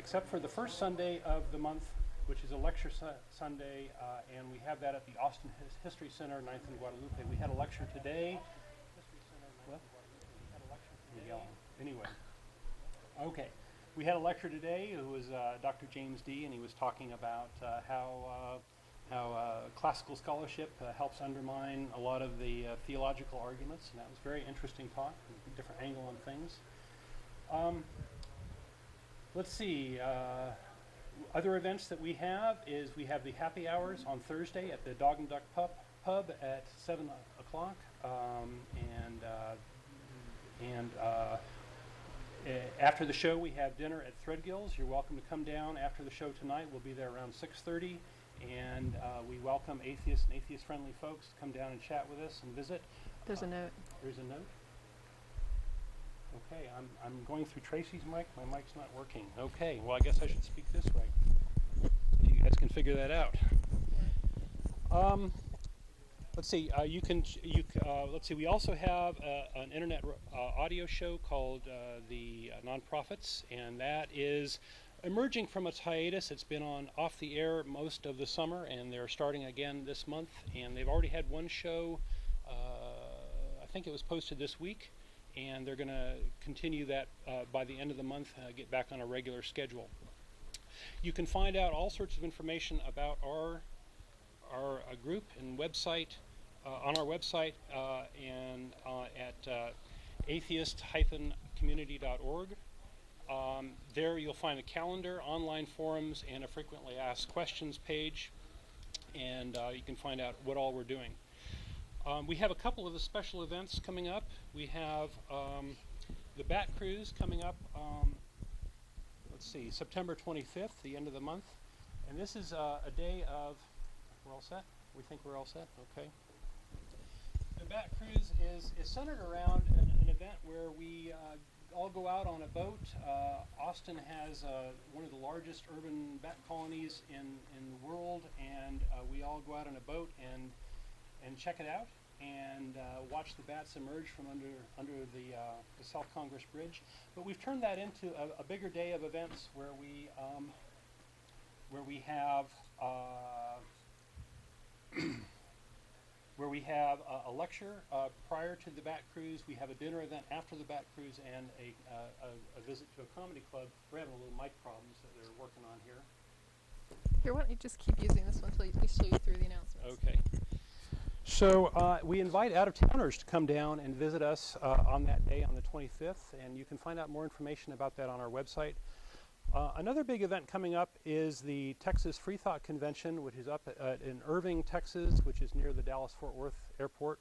except for the first Sunday of the month, which is a lecture Sunday, and we have that at the Austin History Center, 9th and Guadalupe. We had a lecture today. What? Anyway. Okay. We had a lecture today. It was Dr. James D., and he was talking about how classical scholarship helps undermine a lot of the theological arguments, and that was a very interesting talk, a different angle on things. Let's see. Other events that we have is we have the happy hours on Thursday at the Dog and Duck Pub at 7 o'clock, after the show, we have dinner at Threadgill's. You're welcome to come down after the show tonight. We'll be there around 6:30, and we welcome atheists and atheist-friendly folks to come down and chat with us and visit. There's a note. There's a note? Okay, I'm going through Tracie's mic. My mic's not working. Okay, well, I guess I should speak this way. So you guys can figure that out. Let's see. Let's see. We also have an internet audio show called the Nonprofits, and that is emerging from its hiatus. It's been on off the air most of the summer, and they're starting again this month. And they've already had one show. I think it was posted this week, and they're going to continue that by the end of the month. Get back on a regular schedule. You can find out all sorts of information about our group and website on our website and at atheist-community.org. There you'll find a calendar, online forums, and a frequently asked questions page, and you can find out what all we're doing. We have a couple of the special events coming up. We have the Bat Cruise coming up, let's see, September 25th, the end of the month, and this is a day of, we're all set? We think we're all set? Okay. The Bat Cruise is centered around an event where we all go out on a boat. Austin has one of the largest urban bat colonies in the world, and we all go out on a boat and check it out and watch the bats emerge from under the South Congress Bridge. But we've turned that into a bigger day of events where we have a lecture prior to the Bat Cruise. We have a dinner event after the Bat Cruise, and a visit to a comedy club. We're having a little mic problems that they're working on here. Here, why don't you just keep using this one until we show you through the announcements. Okay. So we invite out-of-towners to come down and visit us on that day, on the 25th, and you can find out more information about that on our website. Another big event coming up is the Texas Free Thought Convention, which is up in Irving, Texas, which is near the Dallas-Fort Worth airport.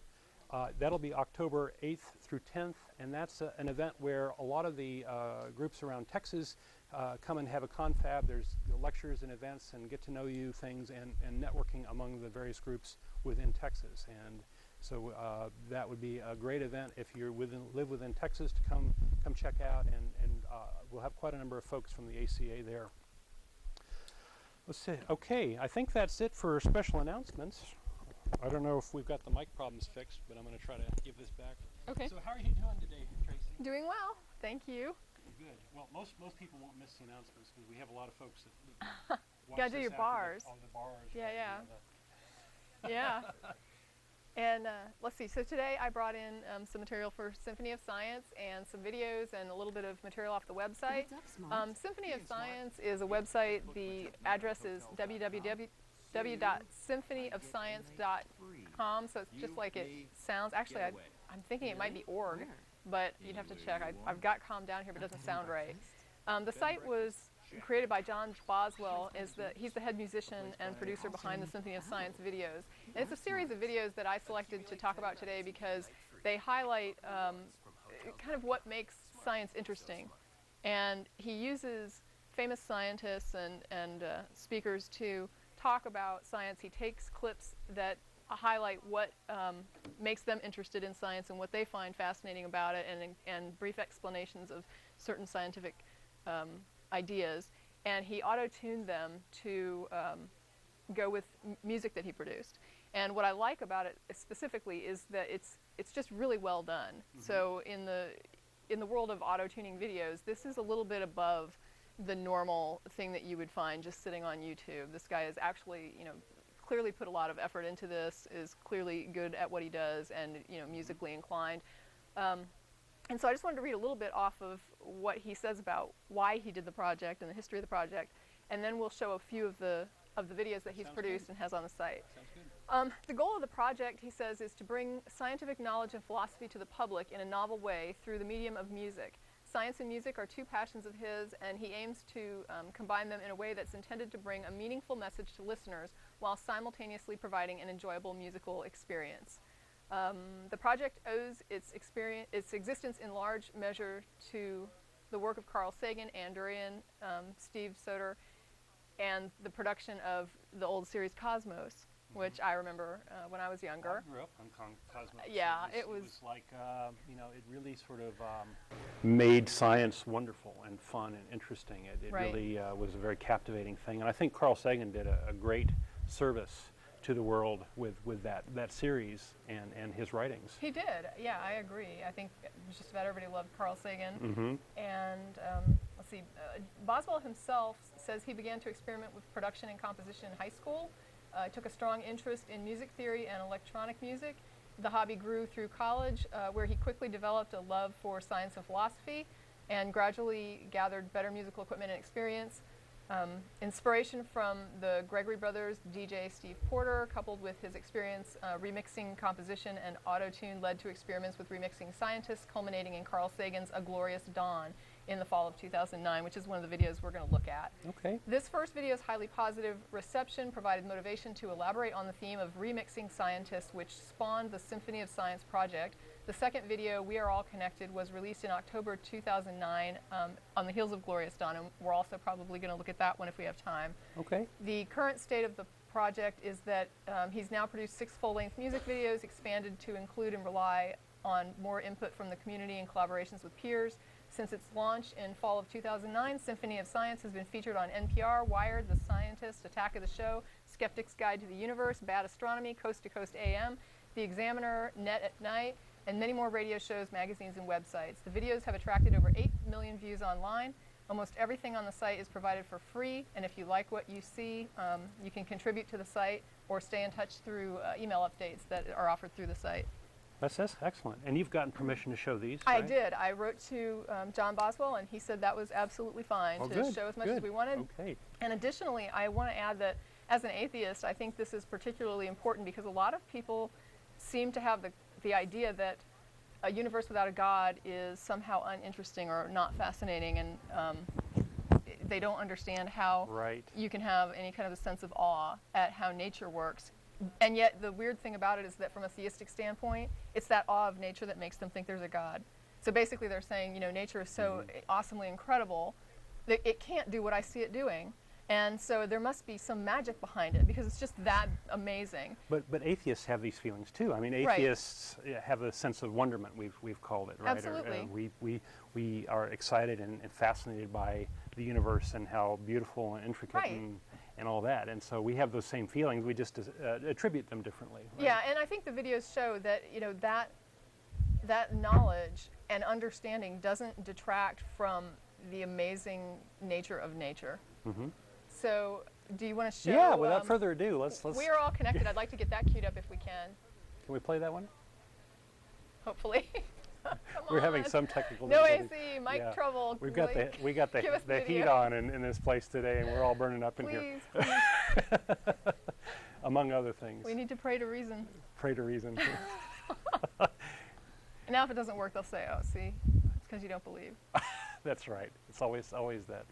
That'll be October 8th through 10th, and that's an event where a lot of the groups around Texas come and have a confab. There's lectures and events and get-to-know-you things and networking among the various groups within Texas. And so that would be a great event if you live within Texas to come check out, and we'll have quite a number of folks from the ACA there. Let's see. Okay, I think that's it for special announcements. I don't know if we've got the mic problems fixed, but I'm going to try to give this back. Okay. So how are you doing today, Tracie? Doing well, thank you. Good. Well, most people won't miss the announcements because we have a lot of folks that watch gotta do your bars. All the bars. Yeah. Yeah. And let's see, so today I brought in some material for Symphony of Science and some videos and a little bit of material off the website. Symphony of Science is a website. The address is www.symphonyofscience.com, so it's just like it sounds. Actually, I'm thinking it might be org, but you'd have to check. I've got com down here, but it doesn't sound right. The site was created by John Boswell. He's the head musician and producer behind the Symphony of Science videos. And it's a series of videos that I selected to talk about today because they highlight kind of what makes science interesting. And he uses famous scientists and speakers to talk about science. He takes clips that highlight what makes them interested in science and what they find fascinating about it, and brief explanations of certain scientific ideas, and he auto-tuned them to go with music that he produced. And what I like about it specifically is that it's just really well done. Mm-hmm. So in the world of auto-tuning videos, this is a little bit above the normal thing that you would find just sitting on YouTube. This guy is actually, clearly put a lot of effort into this, is clearly good at what he does, and musically inclined. And so I just wanted to read a little bit off of what he says about why he did the project and the history of the project, and then we'll show a few of the videos that he's produced and has on the site. Sounds good. The goal of the project, he says, is to bring scientific knowledge and philosophy to the public in a novel way through the medium of music. Science and music are two passions of his, and he aims to combine them in a way that's intended to bring a meaningful message to listeners while simultaneously providing an enjoyable musical experience. The project owes its existence in large measure to the work of Carl Sagan, Ann Durian, Steve Soter, and the production of the old series Cosmos, which I remember when I was younger. I grew up on Cosmos. Yeah, it was like, it really sort of made science wonderful and fun and interesting. It Right. really was a very captivating thing. And I think Carl Sagan did a great service to the world with that series and his writings. He did, yeah, I agree. I think just about everybody loved Carl Sagan. Mm-hmm. And let's see, Boswell himself says he began to experiment with production and composition in high school. Took a strong interest in music theory and electronic music. The hobby grew through college, where he quickly developed a love for science and philosophy and gradually gathered better musical equipment and experience. Inspiration from the Gregory Brothers, DJ Steve Porter, coupled with his experience remixing composition and auto-tune, led to experiments with remixing scientists, culminating in Carl Sagan's A Glorious Dawn in the fall of 2009, which is one of the videos we're going to look at. Okay. This first video's highly positive reception provided motivation to elaborate on the theme of remixing scientists, which spawned the Symphony of Science project. The second video, We Are All Connected, was released in October 2009 on the heels of Glorious Dawn, and we're also probably going to look at that one if we have time. Okay. The current state of the project is that he's now produced 6 full-length music videos, expanded to include and rely on more input from the community and collaborations with peers. Since its launch in fall of 2009, Symphony of Science has been featured on NPR, Wired, The Scientist, Attack of the Show, Skeptic's Guide to the Universe, Bad Astronomy, Coast to Coast AM, The Examiner, Net at Night, and many more radio shows, magazines, and websites. The videos have attracted over 8 million views online. Almost everything on the site is provided for free, and if you like what you see, you can contribute to the site or stay in touch through email updates that are offered through the site. That's excellent. And you've gotten permission to show these, I right? did. I wrote to John Boswell, and he said that was absolutely fine to good, show as much as we wanted. Okay. And additionally, I want to add that as an atheist, I think this is particularly important because a lot of people seem to have the idea that a universe without a God is somehow uninteresting or not fascinating, and they don't understand how Right. you can have any kind of a sense of awe at how nature works. And yet the weird thing about it is that from a theistic standpoint, it's that awe of nature that makes them think there's a God. So basically they're saying, nature is so awesomely incredible that it can't do what I see it doing. And so there must be some magic behind it because it's just that amazing. But atheists have these feelings too. I mean, Right. atheists have a sense of wonderment. We've called it, right? Absolutely. We are excited and fascinated by the universe and how beautiful and intricate Right. and all that. And so we have those same feelings. We just attribute them differently. Right? Yeah, and I think the videos show that that knowledge and understanding doesn't detract from the amazing nature of nature. Mm-hmm. So, do you want to show? Yeah. Without further ado, let's. We Are All Connected. I'd like to get that queued up if we can. Can we play that one? Hopefully. We're having some technical No difficulties. AC, mic trouble. We've got Like, we got give us the heat video. on in this place today, and we're all burning up in here, Please, please. among other things. We need to pray to reason. Pray to reason. And now if it doesn't work, they'll say, "Oh, see, it's because you don't believe." That's right. It's always that.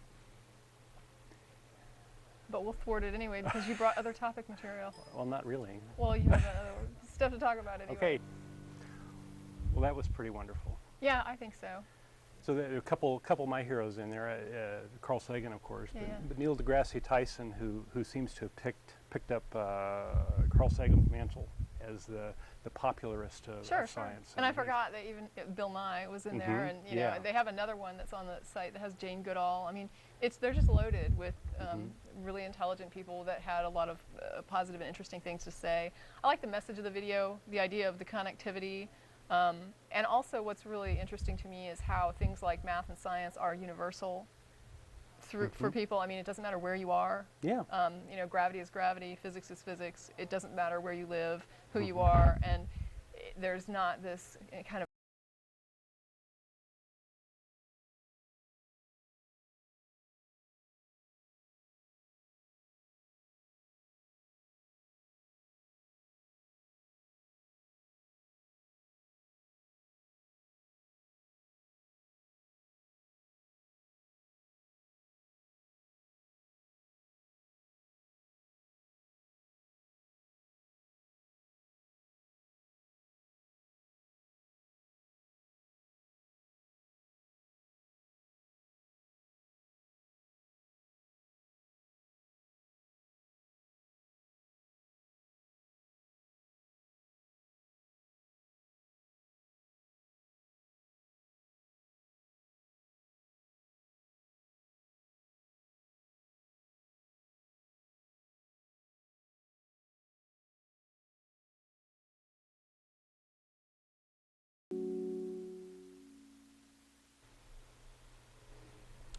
But we'll thwart it anyway because you brought other topic material. Well, not really. Well, you have other stuff to talk about anyway. Okay. Well, that was pretty wonderful. Yeah, I think so. So there are a couple of my heroes in there. Carl Sagan, of course, Yeah, but, yeah. but Neil deGrasse Tyson, who seems to have picked up Carl Sagan's mantle as the popularist of Sure. science. And I forgot that even Bill Nye was in there, and yeah. they have another one that's on the site that has Jane Goodall. I mean, they're just loaded with really intelligent people that had a lot of positive and interesting things to say. I like the message of the video, the idea of the connectivity, and also what's really interesting to me is how things like math and science are universal for people. I mean, it doesn't matter where you are. Yeah. You know, gravity is gravity, physics is physics. It doesn't matter where you live, who you are, and there's not this kind of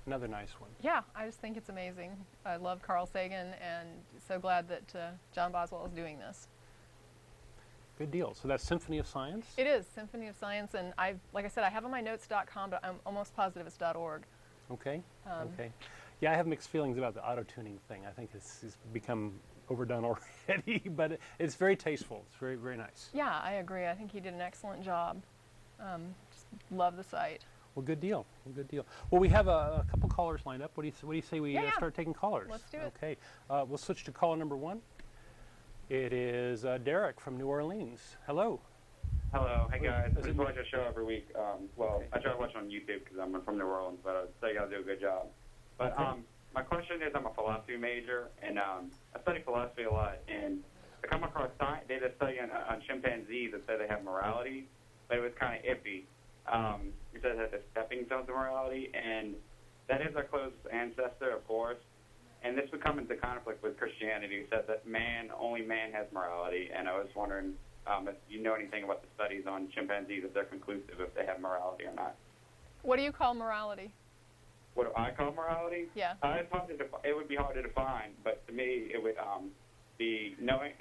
Another nice one. yeah, I just think it's amazing. I love Carl Sagan, and so glad that John Boswell is doing this. Good deal. So that's Symphony of Science? It is Symphony of Science, and like I said, I have on my notes.com, but I'm almost positive it's .org. Okay. Okay. Yeah, I have mixed feelings about the auto-tuning thing. I think it's become overdone already, but it's very tasteful. It's very, very nice. Yeah, I agree. I think he did an excellent job. Just love the site. Well, good deal. Well, good deal. Well, we have a couple callers lined up. What do you say we Yeah. start taking callers? Let's do it. Okay. We'll switch to caller number 1. It is Derrick from New Orleans. Hello. Hello, hey guys. I Is it just watch your show every week. Well, I try to watch it on YouTube because I'm from New Orleans, but I say you guys do a good job. But Okay. my question is, I'm a philosophy major, and I study philosophy a lot. And I come across they did a study on chimpanzees that said they have morality, but it was kind of iffy. It says that the stepping stones of morality, and that is our closest ancestor, of course. And this would come into conflict with Christianity, who says that only man has morality. And I was wondering if you know anything about the studies on chimpanzees, if they're conclusive, if they have morality or not. What do you call morality? What do I call morality? Yeah. It's hard to it would be hard to define, but to me, it would be knowing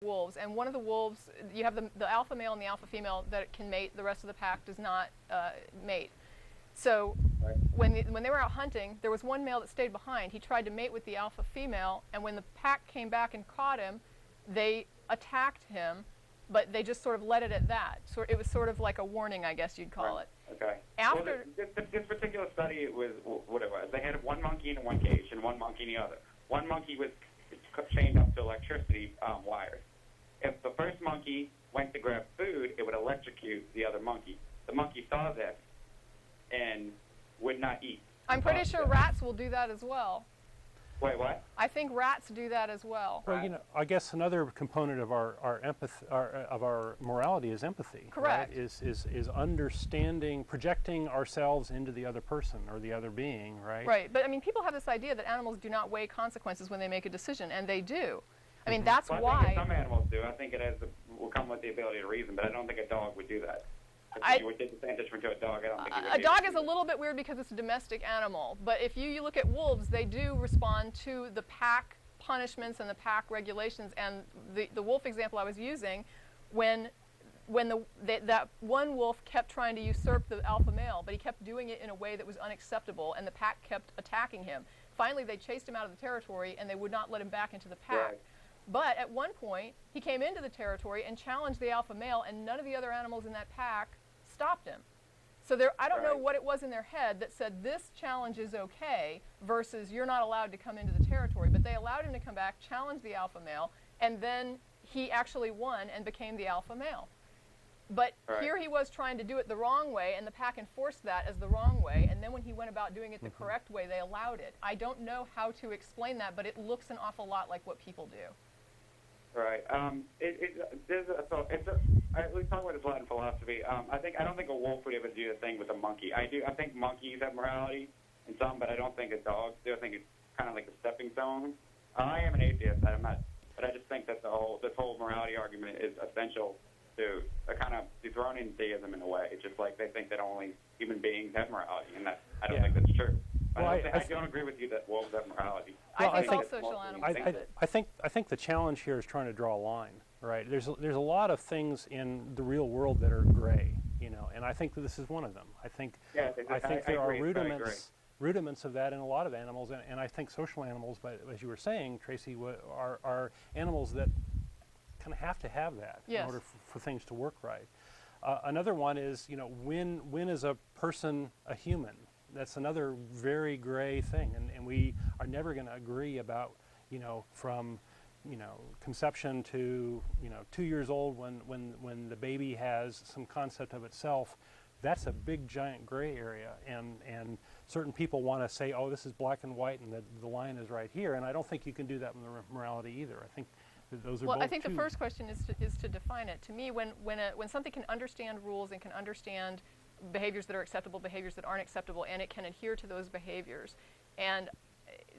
wolves, and one of the wolves, you have the alpha male and the alpha female that can mate. The rest of the pack does not mate. So when they were out hunting, there was one male that stayed behind. He tried to mate with the alpha female, and when the pack came back and caught him, they attacked him, but they just sort of let it at that. So it was sort of like a warning, I guess you'd call it. Okay. After this particular study, it was what it was. They had one monkey in one cage and one monkey in the other. One monkey was chained up to electricity wires. If the first monkey went to grab food, it would electrocute the other monkey. The monkey saw this and would not eat. I'm pretty sure rats will do that as well. Wait, what? I think rats do that as well. Well, you know, I guess another component of our empathy, of our morality is empathy. Correct. Right? Is understanding, projecting ourselves into the other person or the other being, right? Right, but I mean, people have this idea that animals do not weigh consequences when they make a decision, and they do. I mean, that's Well, I why. think some animals do. I think it will come with the ability to reason, but I don't think a dog would do that. If you would take the same judgment to a dog, I don't think he would. A dog is a little bit weird because it's a domestic animal, but if you look at wolves, they do respond to the pack punishments and the pack regulations. And the wolf example I was using, when that one wolf kept trying to usurp the alpha male, but he kept doing it in a way that was unacceptable, and the pack kept attacking him. Finally, they chased him out of the territory, and they would not let him back into the pack. Right. But at one point, he came into the territory and challenged the alpha male, and none of the other animals in that pack stopped him. So I don't know what it was in their head that said this challenge is okay versus you're not allowed to come into the territory. But they allowed him to come back, challenge the alpha male, and then he actually won and became the alpha male. But here he was trying to do it the wrong way, and the pack enforced that as the wrong way. And then when he went about doing it the correct way, they allowed it. I don't know how to explain that, but it looks an awful lot like what people do. Right. We talk about this a lot in philosophy. I don't think a wolf would ever do the thing with a monkey. I think monkeys have morality in some, but I don't think that dogs do. I think it's kind of like a stepping stone. I am an atheist. I'm not, but I just think that this whole morality argument is essential to kind of dethrone in theism in a way. It's just like they think that only human beings have morality, and I don't think that's true. Well, I don't agree with you that wolves have morality. Well, I think all social animals have it. I think the challenge here is trying to draw a line, right? There's a lot of things in the real world that are gray, you know, and I think that this is one of them. I think there are rudiments of that in a lot of animals, and I think social animals, but as you were saying, Tracy, are animals that kind of have to have that in order for things to work right. Another one is, you know, when is a person a human? That's another very gray thing, and we are never going to agree about, you know, from, you know, conception to, you know, 2 years old when the baby has some concept of itself. That's a big giant gray area, and certain people want to say, oh, this is black and white, and the line is right here, and I don't think you can do that with morality either. I think that those are both I think two. the first question is to define it. To me, when something can understand rules and can understand behaviors that are acceptable, behaviors that aren't acceptable, and it can adhere to those behaviors, and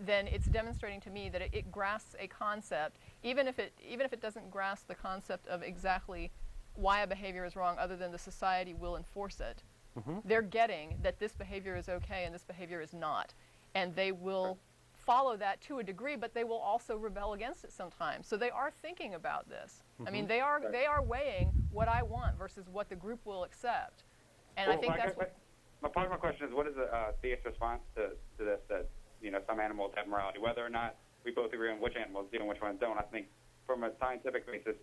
then it's demonstrating to me that it grasps a concept, even if it doesn't grasp the concept of exactly why a behavior is wrong, other than the society will enforce it. They're getting that this behavior is okay and this behavior is not, and they will follow that to a degree, but they will also rebel against it sometimes. So they are thinking about this. I mean, they are weighing what I want versus what the group will accept. And I think that's part of my question is, what is the theist response to this, that, you know, some animals have morality, whether or not we both agree on which animals do and which ones don't? I think from a scientific basis,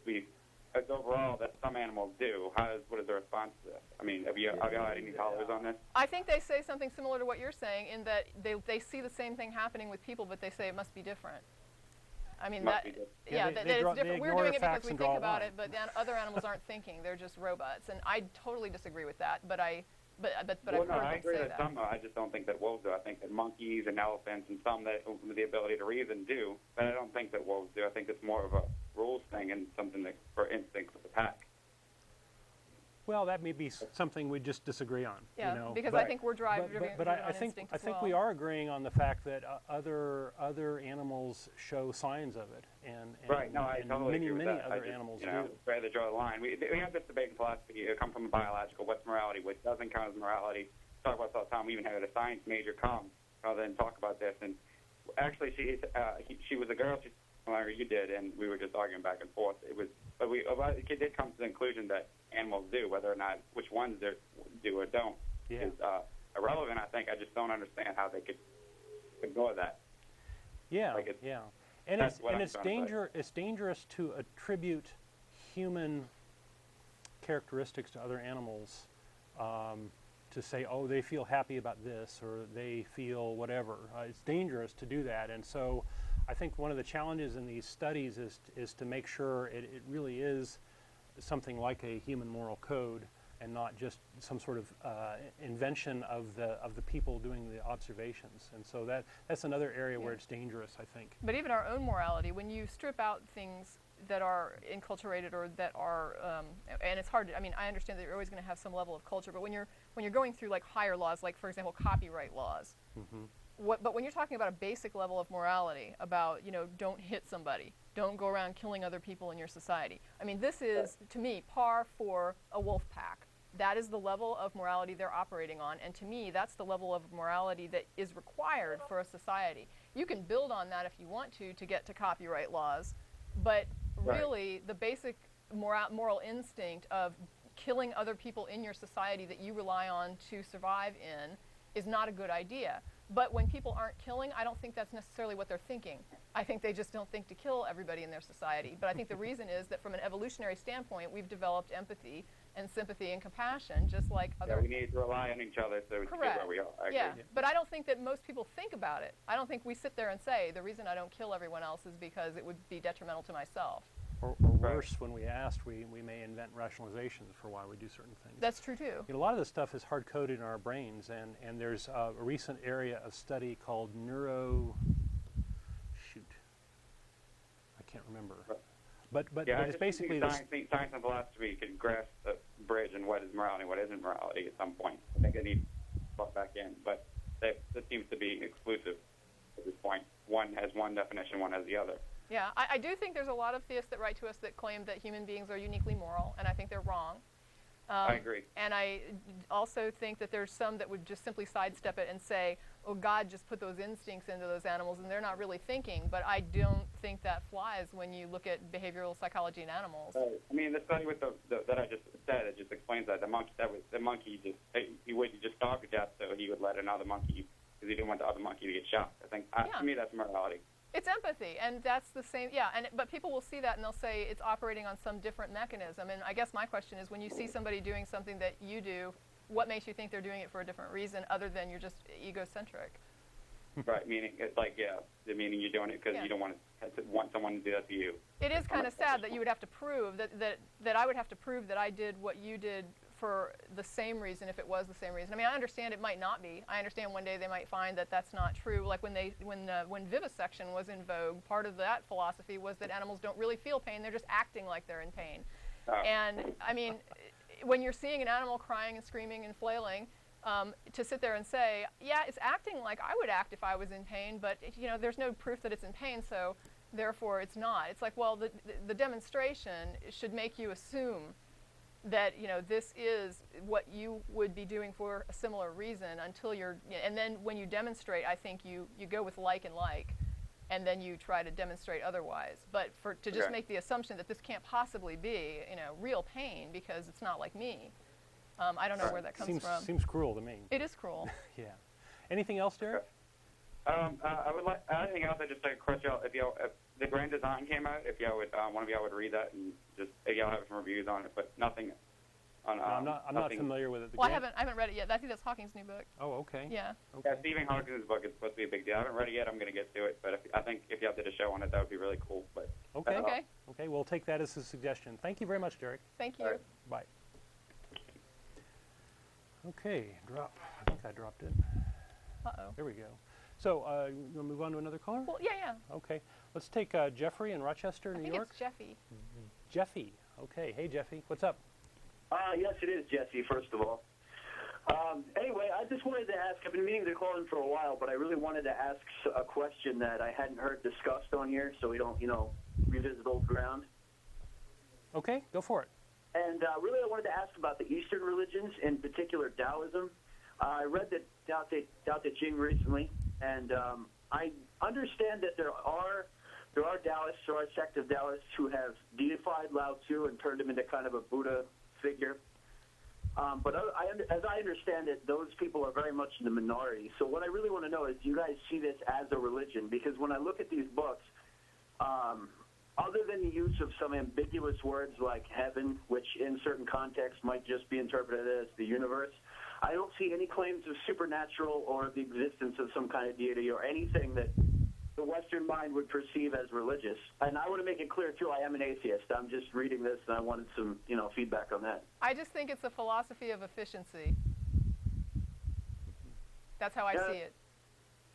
it's overall that some animals do. What is the response to this? I mean, have you had any callers on this? I think they say something similar to what you're saying, in that they see the same thing happening with people, but they say it must be different. I mean, that it's different. We're doing it because we think about it, but other animals aren't thinking; they're just robots. And I totally disagree with that. But I've heard I agree them say that some. I just don't think that wolves do. I think that monkeys and elephants and some that with the ability to reason do, but I don't think that wolves do. I think it's more of a rules thing and something that for instinct with the pack. Well, that may be something we just disagree on. Yeah, you know, because I think we're driven but on I think instinct as we well. are agreeing on the fact that other animals show signs of it, and I totally many agree with that. other animals do. Rather draw a line. We have this debate in philosophy. It comes from a biological. What's morality? What doesn't count as morality? We talk about this all the time. We even had a science major come rather than talk about this. And actually, she was a girl. Larry, you did, and we were just arguing back and forth. But it did come to the conclusion that animals do, whether or not which ones do or don't is irrelevant. I think I just don't understand how they could ignore that. Yeah, and it's dangerous to attribute human characteristics to other animals. To say, oh, they feel happy about this, or they feel whatever. It's dangerous to do that, and so I think one of the challenges in these studies is to make sure it really is something like a human moral code, and not just some sort of invention of the people doing the observations. And so that's another area where it's dangerous, I think. But even our own morality, when you strip out things that are enculturated or that are, and it's hard to, I mean, I understand that you're always going to have some level of culture, but when you're going through like higher laws, like for example, copyright laws, but when you're talking about a basic level of morality, about, don't hit somebody, don't go around killing other people in your society. I mean, this is, to me, par for a wolf pack. That is the level of morality they're operating on, and to me, that's the level of morality that is required for a society. You can build on that if you want to get to copyright laws, but really, the basic moral instinct of killing other people in your society that you rely on to survive in is not a good idea. But when people aren't killing, I don't think that's necessarily what they're thinking. I think they just don't think to kill everybody in their society. But I think the reason is that from an evolutionary standpoint, we've developed empathy and sympathy and compassion, just like other... Yeah, we need to rely on each other so we can get where we are. I agree. But I don't think that most people think about it. I don't think we sit there and say, the reason I don't kill everyone else is because it would be detrimental to myself. Or worse, when we asked, we may invent rationalizations for why we do certain things. That's true, too. A lot of this stuff is hard-coded in our brains, and there's a recent area of study called I can't remember. But it's basically science and philosophy can grasp the bridge and what is morality and what isn't morality at some point. I think they need to plug back in, but this seems to be exclusive at this point. One has one definition, one has the other. Yeah, I do think there's a lot of theists that write to us that claim that human beings are uniquely moral, and I think they're wrong. I agree. And I also think that there's some that would just simply sidestep it and say, oh, God just put those instincts into those animals, and they're not really thinking. But I don't think that flies when you look at behavioral psychology in animals. I mean, the study with that I just said, it just explains that the monkey he would just starve to death, so he would let another monkey, because he didn't want the other monkey to get shot. I think to me that's morality. It's empathy, and that's the same, but people will see that and they'll say it's operating on some different mechanism. And I guess my question is, when you see somebody doing something that you do, what makes you think they're doing it for a different reason other than you're just egocentric? Right, meaning it's like, the meaning you're doing it because you don't want someone to do that to you. It is kind of sad that you would have to prove, that I would have to prove that I did what you did for the same reason if it was the same reason. I mean, I understand it might not be. I understand one day they might find that that's not true. Like when vivisection was in vogue, part of that philosophy was that animals don't really feel pain, they're just acting like they're in pain. And I mean, when you're seeing an animal crying and screaming and flailing, to sit there and say, yeah, it's acting like I would act if I was in pain, but there's no proof that it's in pain, so therefore it's not. It's like, well, the demonstration should make you assume that this is what you would be doing for a similar reason until and then when you demonstrate, I think you go with like and like, and then you try to demonstrate otherwise. But to just make the assumption that this can't possibly be real pain because it's not like me, I don't know where that comes from. Seems cruel to me. It is cruel. Yeah. Anything else, Derrick? I would like anything else. I just like question y'all if the Grand Design came out, if y'all would one of y'all would read that and just if y'all have some reviews on it, but nothing on. I'm not familiar with it. Well, I haven't read it yet. I think that's Hawking's new book. Oh, okay. Yeah. Okay. Yeah, Stephen Hawking's book is supposed to be a big deal. I haven't read it yet. I'm going to get to it, but I think if y'all did a show on it, that would be really cool. But Okay. We'll take that as a suggestion. Thank you very much, Derrick. Thank you. All right. Bye. Okay, drop. I think I dropped it. Uh-oh. There we go. So, you want to move on to another caller? Well, yeah. Okay. Let's take Jeffrey in Rochester, New York. I think it's Jeffy. Jeffy. Okay. Hey, Jeffy. What's up? Yes, it is Jesse, first of all. Anyway, I just wanted to ask, I've been meaning to call in for a while, but I really wanted to ask a question that I hadn't heard discussed on here so we don't, revisit old ground. Okay, go for it. And really I wanted to ask about the Eastern religions, in particular Daoism. I read the Tao Te Ching recently, and I understand that there are there are Taoists, there are a sect of Taoists who have deified Lao Tzu and turned him into kind of a Buddha figure. But as I understand it, those people are very much in the minority. So what I really want to know is, do you guys see this as a religion? Because when I look at these books, other than the use of some ambiguous words like heaven, which in certain contexts might just be interpreted as the universe, I don't see any claims of supernatural or the existence of some kind of deity or anything that the Western mind would perceive as religious. And I want to make it clear, too, I am an atheist. I'm just reading this, and I wanted some, feedback on that. I just think it's a philosophy of efficiency. That's how I see it.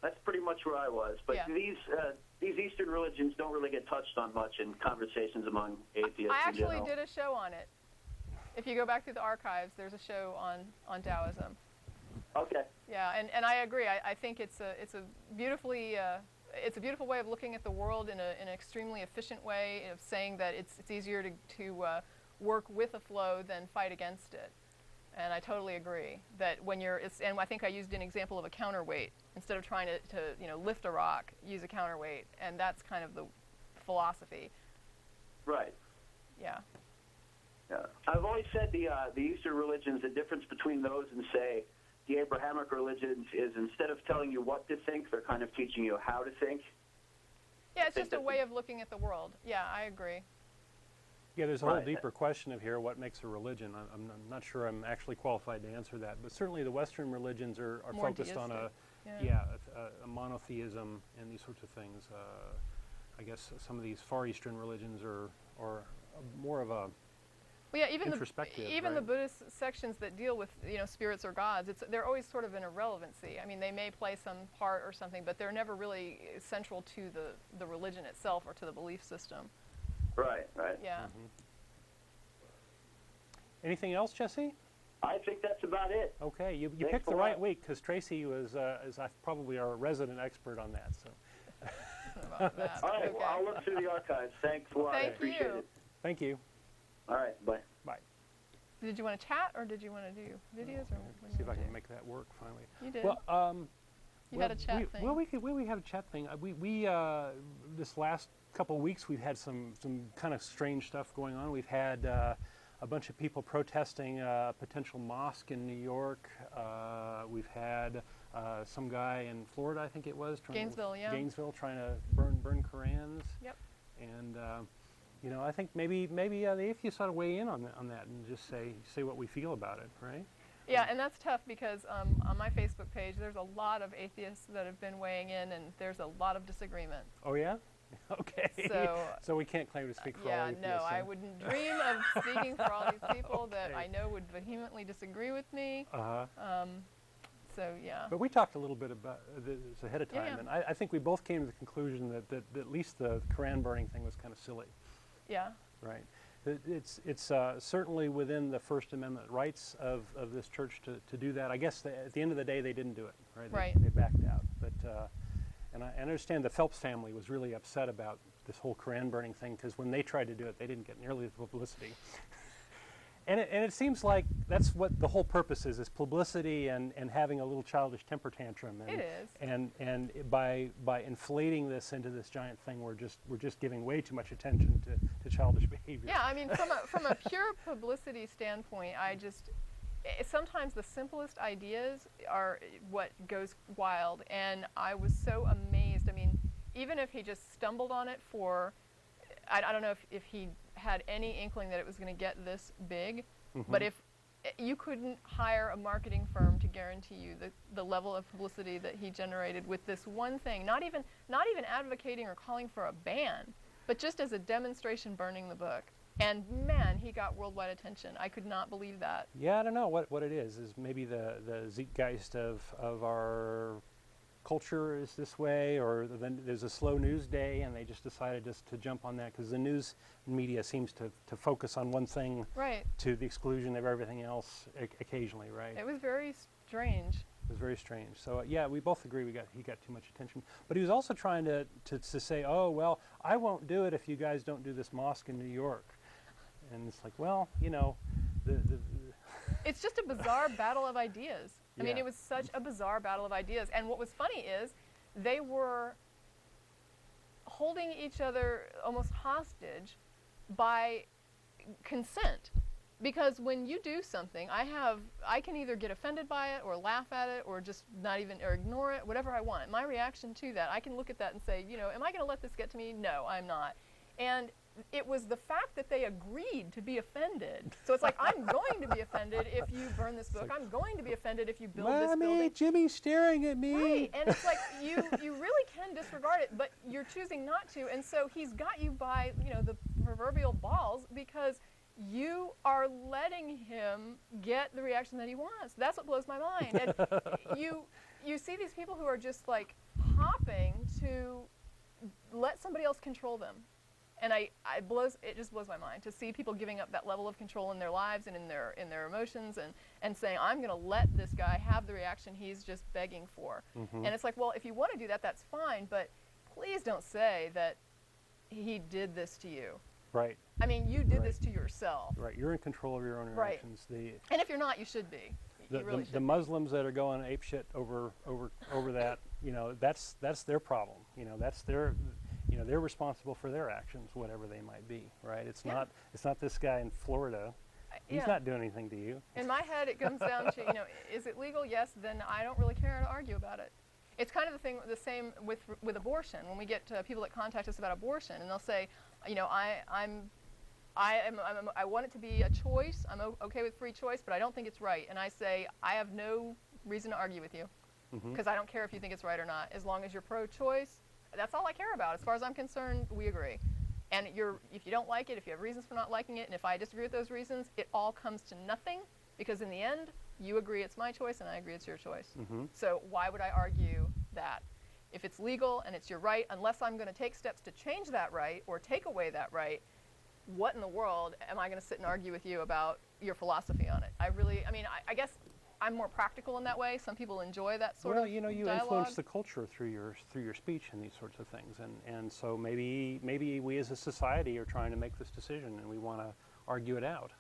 That's pretty much where I was. But these Eastern religions don't really get touched on much in conversations among atheists. I actually did a show on it. If you go back through the archives, there's a show on Daoism. Okay. Yeah, and I agree. I think it's a beautifully it's a beautiful way of looking at the world in an extremely efficient way of saying that it's easier to work with a flow than fight against it. And I totally agree that when and I think I used an example of a counterweight. Instead of trying to lift a rock, use a counterweight, and that's kind of the philosophy. Right. Yeah. Yeah. I've always said the Eastern religions, the difference between those and, say, the Abrahamic religions is instead of telling you what to think, they're kind of teaching you how to think. Yeah, it's just a way of looking at the world. Yeah, I agree. Yeah, there's a whole deeper question of here, what makes a religion? I'm not sure I'm actually qualified to answer that, but certainly the Western religions are focused deistic. on a monotheism and these sorts of things. I guess some of these Far Eastern religions are more of a introspective. Even the Buddhist sections that deal with spirits or gods, they're always sort of an irrelevancy. I mean, they may play some part or something, but they're never really central to the religion itself or to the belief system. Right. Yeah. Mm-hmm. Anything else, Jesse? I think that's about it. Okay, you picked the right week because Tracie is probably our resident expert on that. So. About that. All right, well, I'll look through the archives. Thanks a lot. I appreciate it. Thank you. All right, bye. Bye. Did you want to chat or did you want to do videos or what See if I can make that work finally. You did. Well, you had a chat thing. Well, we had a chat thing. We this last couple of weeks we've had some kind of strange stuff going on. We've had a bunch of people protesting a potential mosque in New York. We've had some guy in Florida, I think it was, Gainesville, trying to burn Korans. Yep. And I think maybe the atheists ought to weigh in on that and just say what we feel about it, right? Yeah, and that's tough because on my Facebook page, there's a lot of atheists that have been weighing in, and there's a lot of disagreement. Oh yeah. Okay. So we can't claim to speak for all atheists. Yeah, no, I wouldn't dream of speaking for all these people that I know would vehemently disagree with me. So yeah. But we talked a little bit about this ahead of time, and I think we both came to the conclusion that at least the Quran burning thing was kind of silly. Yeah. Right. It's certainly within the First Amendment rights of this church to do that. I guess at the end of the day they didn't do it. Right. They backed out. But and I understand the Phelps family was really upset about this whole Quran burning thing because when they tried to do it, they didn't get nearly the publicity. And it seems like that's what the whole purpose is publicity and having a little childish temper tantrum. And, it is. And by inflating this into this giant thing, we're just giving way too much attention to childish behavior. Yeah, I mean, from a pure publicity standpoint, sometimes the simplest ideas are what goes wild. And I was so amazed. I mean, even if he just stumbled on it I don't know if he had any inkling that it was going to get this big, but if you couldn't hire a marketing firm to guarantee you the level of publicity that he generated with this one thing, not even advocating or calling for a ban, but just as a demonstration burning the book. And man, he got worldwide attention. I could not believe that. Yeah, I don't know what it is maybe the zeitgeist of our culture is this way, or then there's a slow news day and they just decided just to jump on that because the news media seems to focus on one thing to the exclusion of everything else occasionally, right? It was very strange. It was very strange. So yeah, we both agree he got too much attention. But he was also trying to say, oh, well, I won't do it if you guys don't do this mosque in New York. And it's like, well, it's just a bizarre battle of ideas. I mean, it was such a bizarre battle of ideas. And what was funny is they were holding each other almost hostage by consent. Because when you do something, I can either get offended by it or laugh at it or just not even, or ignore it, whatever I want. My reaction to that, I can look at that and say, you know, am I going to let this get to me? No, I'm not. And it was the fact that they agreed to be offended. So it's like, I'm going to be offended if you burn this book. I'm going to be offended if you build this building. Mommy, Jimmy's staring at me. Right, and it's like, you really can disregard it, but you're choosing not to. And so he's got you by, you know, the proverbial balls because you are letting him get the reaction that he wants. That's what blows my mind. And you see these people who are just like hopping to let somebody else control them. And it just blows my mind to see people giving up that level of control in their lives and in their emotions and saying, I'm going to let this guy have the reaction he's just begging for. Mm-hmm. And it's like, well, if you want to do that, that's fine, but please don't say that he did this to you. Right. I mean, you did this to yourself. Right. You're in control of your own reactions. Right. And if you're not, you should be. The Muslims that are going apeshit over that, you know, that's their problem. You know, that's their, you know, they're responsible for their actions, whatever they might be. Right. It's not this guy in Florida. He's not doing anything to you. In my head, it comes down to, you know, is it legal? Yes. Then I don't really care to argue about it. It's kind of the same with abortion. When we get people that contact us about abortion, and they'll say, you know, I want it to be a choice. I'm okay with free choice, but I don't think it's right. And I say, I have no reason to argue with you, because I don't care if you think it's right or not. As long as you're pro-choice, that's all I care about. As far as I'm concerned, we agree. And if you don't like it, if you have reasons for not liking it, and if I disagree with those reasons, it all comes to nothing, because in the end, you agree it's my choice, and I agree it's your choice. So why would I argue that? If it's legal and it's your right, unless I'm going to take steps to change that right or take away that right, what in the world am I going to sit and argue with you about your philosophy on it? I guess I'm more practical in that way. Some people enjoy that sort of Well, you know, you dialogue. influence the culture through your speech and these sorts of things, and so maybe we as a society are trying to make this decision and we want to argue it out.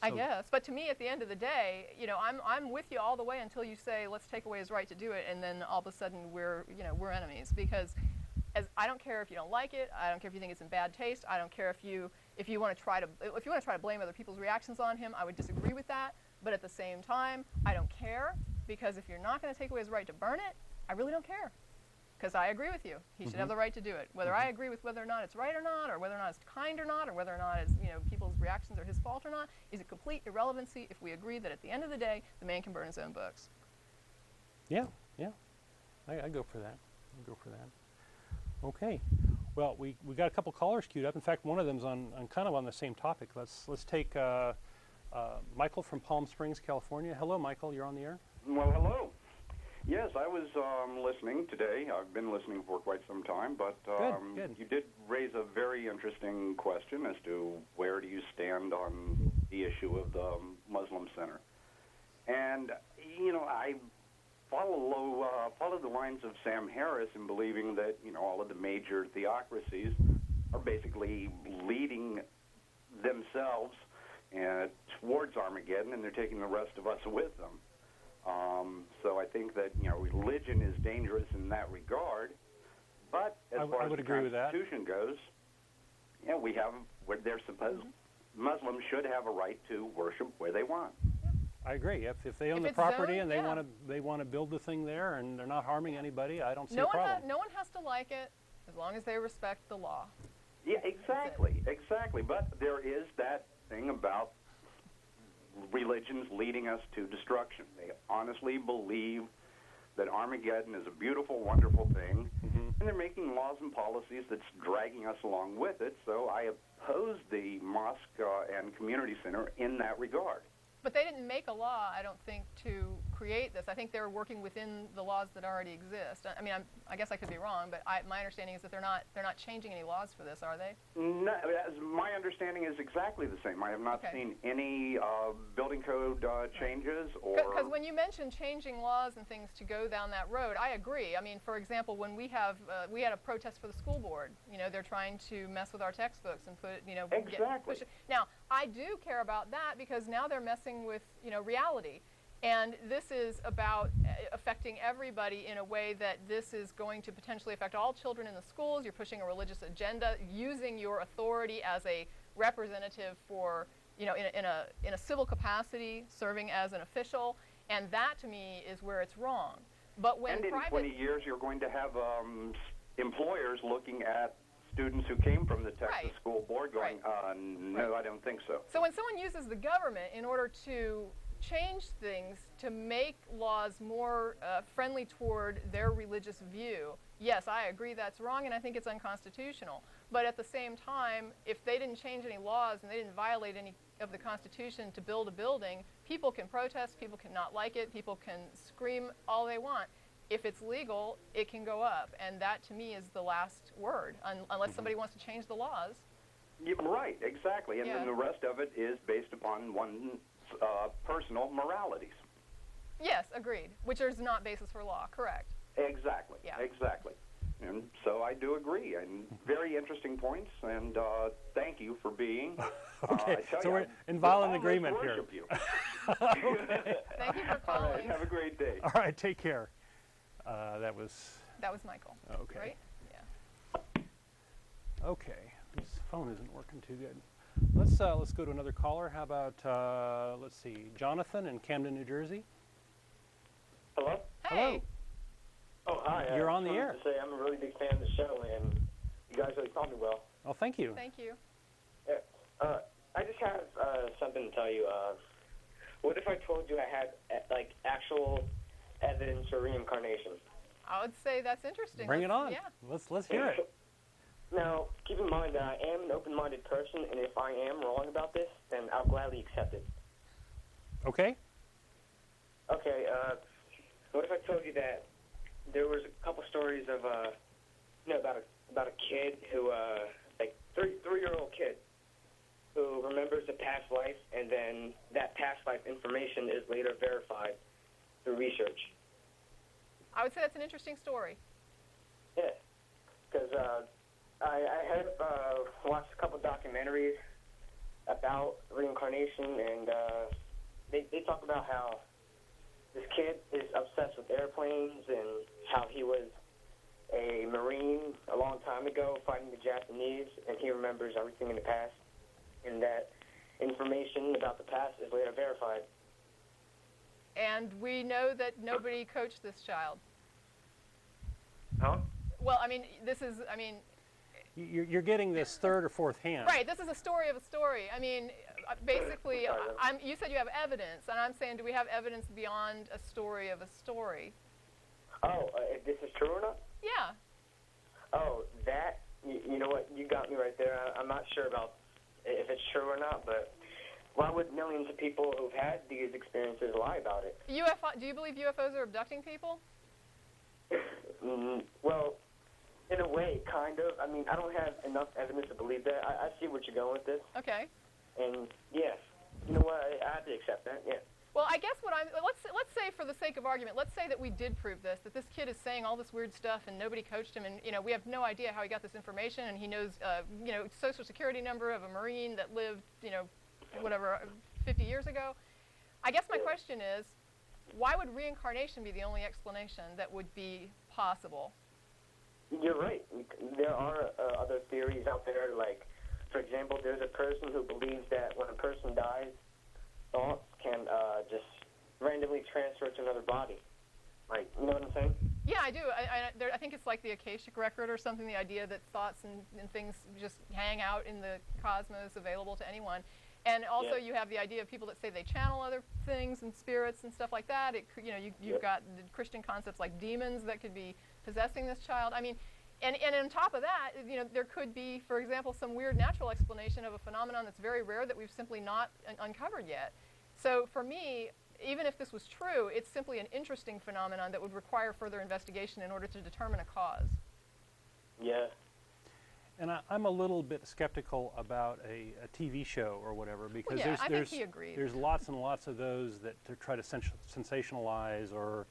I guess, but to me, at the end of the day, you know, I'm with you all the way until you say let's take away his right to do it, and then all of a sudden we're enemies, because I don't care if you don't like it. I don't care if you think it's in bad taste. I don't care if you want to try to blame other people's reactions on him. I would disagree with that, but at the same time, I don't care, because if you're not going to take away his right to burn it, I really don't care. Because I agree with you. He should have the right to do it. Whether I agree with whether or not it's right or not, or whether or not it's kind or not, or whether or not it's, you know, people's reactions are his fault or not, is a complete irrelevancy if we agree that at the end of the day, the man can burn his own books. Yeah. I go for that. Okay. Well, we got a couple callers queued up. In fact, one of them's on kind of on the same topic. Let's take Michael from Palm Springs, California. Hello, Michael. You're on the air. Well, hello. Yes, I was listening today. I've been listening for quite some time, but Good. You did raise a very interesting question as to where do you stand on the issue of the Muslim Center. And, you know, I follow the lines of Sam Harris in believing that, you know, all of the major theocracies are basically leading themselves towards Armageddon, and they're taking the rest of us with them. So I think that, you know, religion is dangerous in that regard. But as far as the Constitution goes, you know, they're supposed, Muslims should have a right to worship where they want. I agree. If they own the property and they want to build the thing there and they're not harming anybody, I don't see a problem. No one has to like it as long as they respect the law. Yeah, exactly. But there is that thing about religions leading us to destruction. They honestly believe that Armageddon is a beautiful, wonderful thing, and they're making laws and policies that's dragging us along with it. So I oppose the mosque and community center in that regard. But they didn't make a law, I don't think, to create this. I think they're working within the laws that already exist. I mean, I guess I could be wrong, but my understanding is that they're not changing any laws for this, are they? No, my understanding is exactly the same. I have not seen any building code changes or. Because when you mention changing laws and things to go down that road, I agree. I mean, for example, when we had a protest for the school board, you know, they're trying to mess with our textbooks and put, you know, exactly. Now, I do care about that because now they're messing with, you know, reality. And this is about affecting everybody in a way that this is going to potentially affect all children in the schools. You're pushing a religious agenda, using your authority as a representative for, in a civil capacity, serving as an official. And that, to me, is where it's wrong. But when and in 20 years, you're going to have employers looking at students who came from the Texas school board going, no, I don't think so. So when someone uses the government in order to change things, to make laws more friendly toward their religious view, yes, I agree that's wrong, and I think it's unconstitutional. But at the same time, if they didn't change any laws and they didn't violate any of the Constitution to build a building, people can protest, people can not like it, people can scream all they want. If it's legal, it can go up, and that to me is the last word, unless somebody wants to change the laws. Yeah, right, exactly, and then the rest of it is based upon one's personal moralities. Yes, agreed, which is not basis for law, correct. Exactly, exactly. And so I do agree, and very interesting points, and thank you for being. Okay, so we're in violent agreement here. Okay. Thank you for calling. All right, have a great day. All right, take care. That was Michael. Okay. Right? Yeah. Okay. This phone isn't working too good. Let's go to another caller. How about let's see, Jonathan in Camden, New Jersey. Hello? Hey. Hello. Oh, hi. You're on the I air. just wanted to say I'm a really big fan of the show, and you guys really taught me well. Oh, thank you. Thank you. Yeah. I just have something to tell you. What if I told you I had actual evidence for reincarnation? I would say that's interesting. Bring it on. Yeah. Let's hear it. Now, keep in mind that I am an open-minded person, and if I am wrong about this, then I'll gladly accept it. Okay. Okay. What if I told you that there was a couple stories of about a kid who three-year-old kid who remembers a past life, and then that past life information is later verified through research. I would say that's an interesting story. Yeah, because I have watched a couple documentaries about reincarnation, and they talk about how this kid is obsessed with airplanes and how he was a Marine a long time ago fighting the Japanese, and he remembers everything in the past, and that information about the past is later verified. And we know that nobody coached this child. Huh? Well, You're getting this third or fourth hand. Right, this is a story of a story. Basically, you said you have evidence, and I'm saying, do we have evidence beyond a story of a story? Oh, if this is true or not? Yeah. Oh, that, you know what, you got me right there. I'm not sure about if it's true or not, but why would millions of people who've had these experiences lie about it? Do you believe UFOs are abducting people? Well, in a way, kind of. I don't have enough evidence to believe that. I see what you're going with this. Okay. And, yes, you know what, I have to accept that, yeah. Well, I guess let's say for the sake of argument, let's say that we did prove this, that this kid is saying all this weird stuff and nobody coached him, and we have no idea how he got this information, and he knows social security number of a Marine that lived 50 years ago. I guess my question is, why would reincarnation be the only explanation that would be possible? You're right. There are other theories out there, like, for example, there's a person who believes that when a person dies, thoughts can just randomly transfer to another body. Like, you know what I'm saying? Yeah, I do. I think it's like the Akashic record or something, the idea that thoughts and things just hang out in the cosmos, available to anyone. And also you have the idea of people that say they channel other things and spirits and stuff like that. You've got the Christian concepts like demons that could be possessing this child. And on top of that, there could be, for example, some weird natural explanation of a phenomenon that's very rare that we've simply not uncovered yet. So for me, even if this was true, it's simply an interesting phenomenon that would require further investigation in order to determine a cause. Yeah. And I'm a little bit skeptical about a TV show or whatever, because I think he agreed. there's lots and lots of those that to try to sensationalize or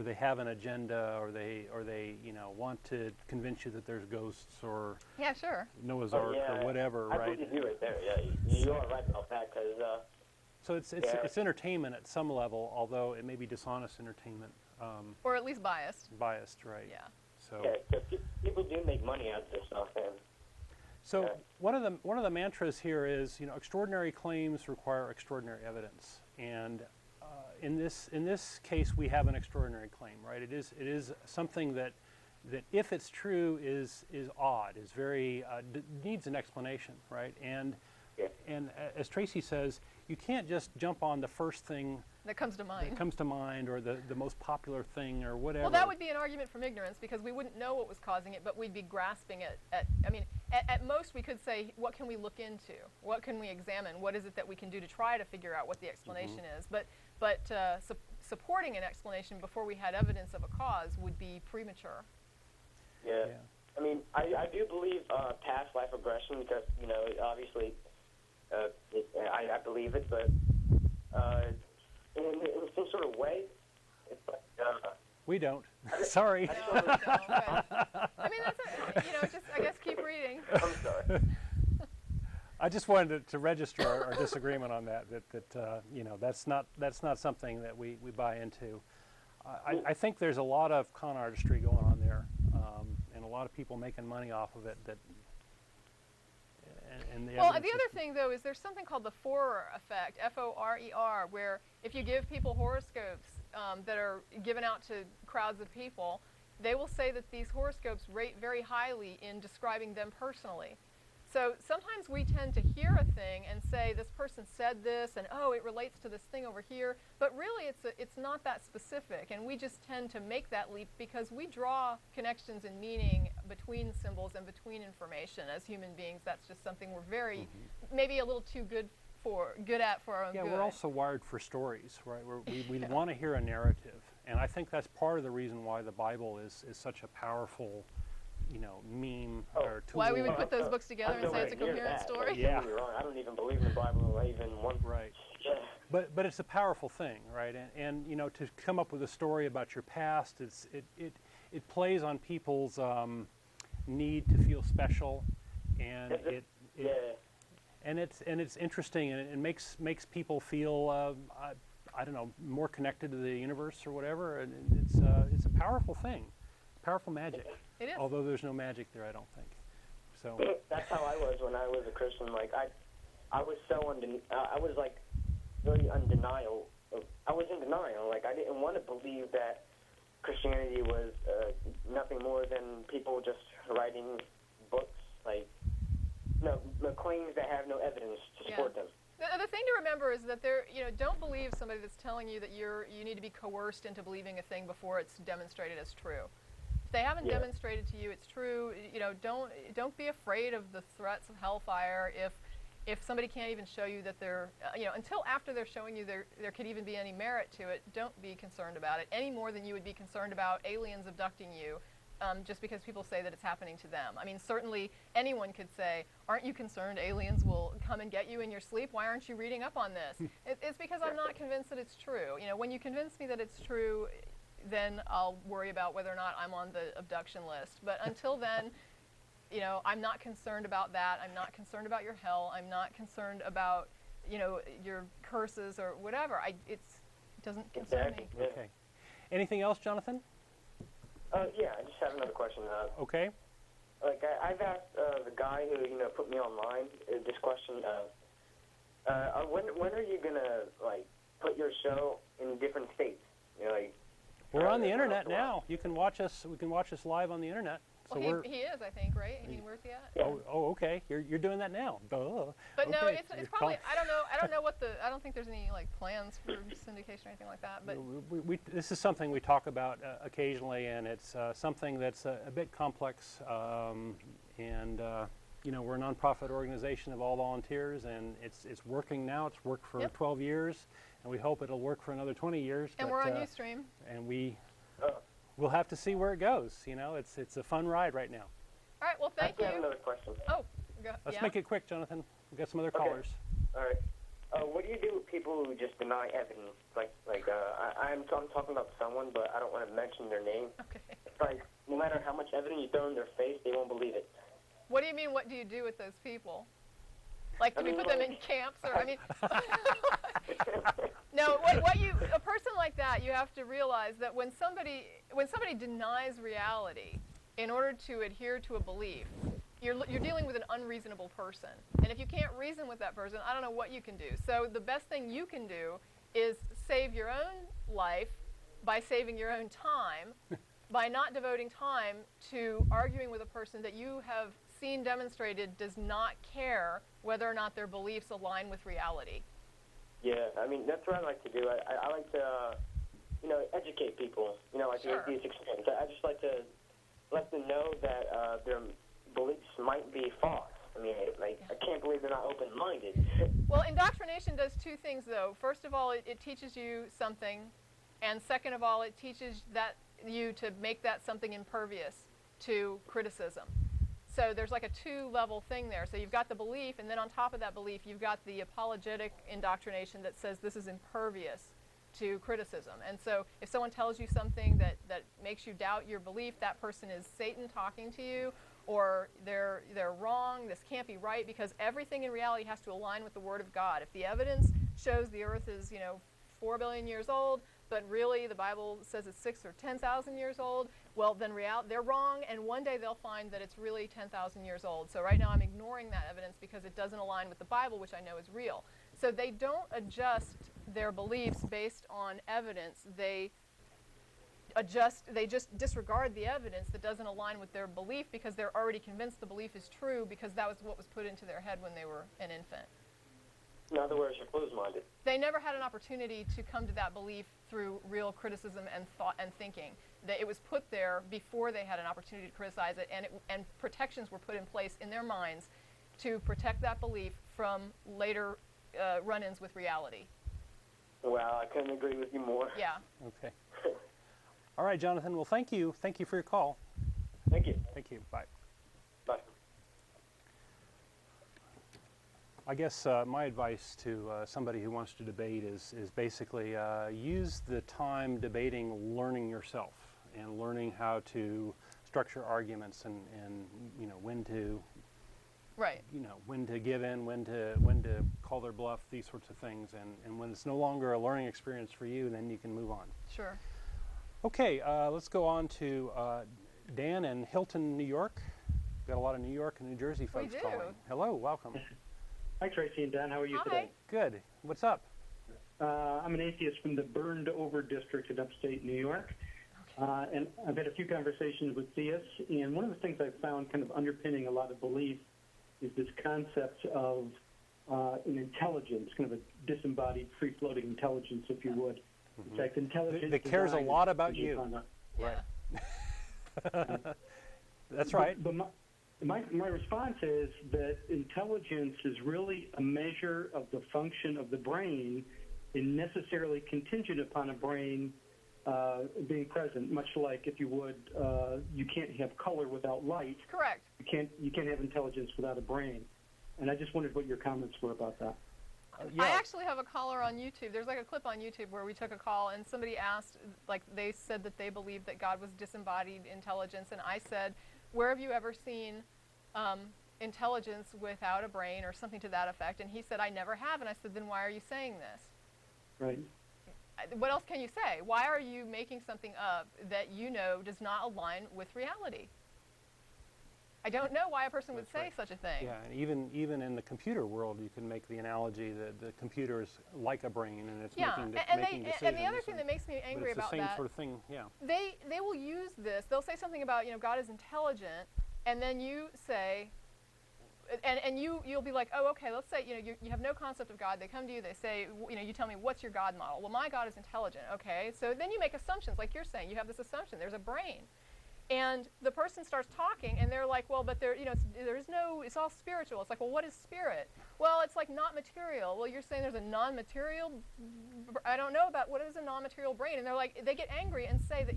they have an agenda, or they want to convince you that there's ghosts or Yeah, sure. Noah's Ark or whatever, I right? believe you right there. Yeah, you are right about that, because So it's entertainment at some level, although it may be dishonest entertainment. Or at least biased. Biased, right? Yeah. So. Yeah, 'cause people do make money out of this stuff, and So one of the mantras here is, extraordinary claims require extraordinary evidence, and in this case we have an extraordinary claim, right? It is something that if it's true is odd, is very needs an explanation, right? And as Tracie says, you can't just jump on the first thing That comes to mind. that comes to mind, or the most popular thing, or whatever. Well, that would be an argument from ignorance, because we wouldn't know what was causing it, but we'd be grasping at most we could say, what can we look into? What can we examine? What is it that we can do to try to figure out what the explanation is? But supporting an explanation before we had evidence of a cause would be premature. yeah. I mean, I do believe past life regression because, obviously, I believe it, but in some sort of way, it's like... we don't. Sorry. No, but, I mean, just, I guess, keep reading. I'm sorry. I just wanted to register our disagreement on that that's not something that we buy into. I think there's a lot of con artistry going on there, and a lot of people making money off of it. The other thing, though, is there's something called the Forer effect, F-O-R-E-R, where if you give people horoscopes that are given out to crowds of people, they will say that these horoscopes rate very highly in describing them personally. So sometimes we tend to hear a thing and say, this person said this, and oh, it relates to this thing over here, but really it's not that specific, and we just tend to make that leap because we draw connections and meaning between symbols and between information as human beings. That's just something we're very, maybe a little too good at for our own good. Yeah, we're also wired for stories, right? We want to hear a narrative, and I think that's part of the reason why the Bible is such a powerful meme or tool. Why we would put those books together and say it's a coherent story? Yeah. Don't get me wrong, I don't even believe in the Bible even one. Right. Yeah. But it's a powerful thing, right? And to come up with a story about your past, it plays on people's need to feel special, and it's interesting, and it makes people feel I don't know, more connected to the universe or whatever, and it's a powerful thing, powerful magic. It is. Although there's no magic there, I don't think. So that's how I was when I was a Christian. Like I was so I was like really undenial. I was in denial. Like I didn't want to believe that Christianity was nothing more than people just writing books, like the claims that have no evidence to support them. The thing to remember is that don't believe somebody that's telling you that you need to be coerced into believing a thing before it's demonstrated as true. If they haven't demonstrated to you it's true, don't be afraid of the threats of hellfire. If somebody can't even show you that they're, until after they're showing you there could even be any merit to it, don't be concerned about it any more than you would be concerned about aliens abducting you. Just because people say that it's happening to them. I mean, certainly anyone could say, aren't you concerned aliens will come and get you in your sleep? Why aren't you reading up on this? It's because I'm not convinced that it's true. When you convince me that it's true, then I'll worry about whether or not I'm on the abduction list. But until then, I'm not concerned about that. I'm not concerned about your hell. I'm not concerned about, your curses or whatever. It doesn't concern me. Okay. Anything else, Jonathan? Yeah, I just have another question. Okay. Like I've asked the guy who put me online this question. When are you gonna put your show in different states? We're on the internet now. You can watch us. We can watch us live on the internet. So well, he is, I think, right? I mean, where's he at? Oh, okay. You're doing that now. Duh. But okay. no, it's probably I don't know what I don't think there's any plans for syndication or anything like that. But this is something we talk about occasionally, and it's something that's a bit complex. We're a nonprofit organization of all volunteers, and it's working now. It's worked for 12 years, and we hope it'll work for another 20 years. And we're on Ustream. And we'll have to see where it goes. It's a fun ride right now. All right. Well, thank you. I have another question. Oh, Let's make it quick, Jonathan. We've got some other callers. All right. What do you do with people who just deny evidence? I'm talking about someone, but I don't want to mention their name. Okay. It's like no matter how much evidence you throw in their face, they won't believe it. What do you mean? What do you do with those people? Like, do we put them in camps? Or, I mean, no, a person like that, you have to realize that when somebody denies reality in order to adhere to a belief, you're dealing with an unreasonable person. And if you can't reason with that person, I don't know what you can do. So the best thing you can do is save your own life by saving your own time, by not devoting time to arguing with a person that you have seen demonstrated does not care whether or not their beliefs align with reality. Yeah, I mean, that's what I like to do. I like to, educate people, like Sure. the Atheist Experience. I just like to let them know that their beliefs might be false. I mean, I can't believe they're not open-minded. Well, indoctrination does two things, though. First of all, it teaches you something, and second of all, it teaches you to make that something impervious to criticism. So there's like a two-level thing there. So you've got the belief, and then on top of that belief, you've got the apologetic indoctrination that says this is impervious to criticism. And so if someone tells you something that makes you doubt your belief, that person is Satan talking to you, or they're wrong, this can't be right, because everything in reality has to align with the Word of God. If the evidence shows the earth is, 4 billion years old, but really the Bible says it's 6 or 10,000 years old, well, then they're wrong, and one day they'll find that it's really 10,000 years old. So right now I'm ignoring that evidence because it doesn't align with the Bible, which I know is real. So they don't adjust their beliefs based on evidence. They just disregard the evidence that doesn't align with their belief because they're already convinced the belief is true because that was what was put into their head when they were an infant. In other words, you're closed-minded. They never had an opportunity to come to that belief through real criticism and thought and thinking. It was put there before they had an opportunity to criticize it, and protections were put in place in their minds to protect that belief from later run-ins with reality. Well, I couldn't agree with you more. Yeah. Okay. All right, Jonathan. Well, thank you. Thank you for your call. Thank you. Thank you. Bye. Bye. I guess my advice to somebody who wants to debate is basically use the time debating learning yourself and learning how to structure arguments and when to Right. when to give in, when to call their bluff, these sorts of things, and when it's no longer a learning experience for you, then you can move on. Sure. Okay, let's go on to Dan in Hilton, New York. We've got a lot of New York and New Jersey folks do. calling. Hello, welcome. Hi, Tracie and Don. How are you Hi. today? Good. What's up? I'm an atheist from the Burned Over District in upstate New York. And I've had a few conversations with theists, and one of the things I've found kind of underpinning a lot of belief is this concept of an intelligence, kind of a disembodied, free-floating intelligence, if you would. In fact, intelligence that cares a design lot about is you. upon us. Yeah. That's right. But my response is that intelligence is really a measure of the function of the brain and necessarily contingent upon a brain being present, much like, if you would, you can't have color without light. Correct. You can't have intelligence without a brain. And I just wondered what your comments were about that. I actually have a caller on YouTube. There's like a clip on YouTube where we took a call and somebody asked, like they said that they believed that God was disembodied intelligence, and I said, where have you ever seen intelligence without a brain or something to that effect? And he said, I never have. And I said, then why are you saying this? Right. What else can you say? Why are you making something up that you know does not align with reality? I don't know why a person would say such a thing. Yeah, and even in the computer world, you can make the analogy that the computer is like a brain, and it's making decisions. And the other thing that makes me angry about that, it's the same that, sort of thing. Yeah. they will use this. They'll say something about God is intelligent, and then you say, and you'll be like, oh, okay. Let's say you have no concept of God. They come to you. They say, you tell me, what's your God model? Well, my God is intelligent. Okay. So then you make assumptions, like you're saying. You have this assumption. There's a brain. And the person starts talking, and they're like, well, but it's all spiritual. It's like, well, what is spirit? Well, it's like not material. Well, you're saying there's a non-material, I don't know about what is a non-material brain. And they're like, they get angry and say that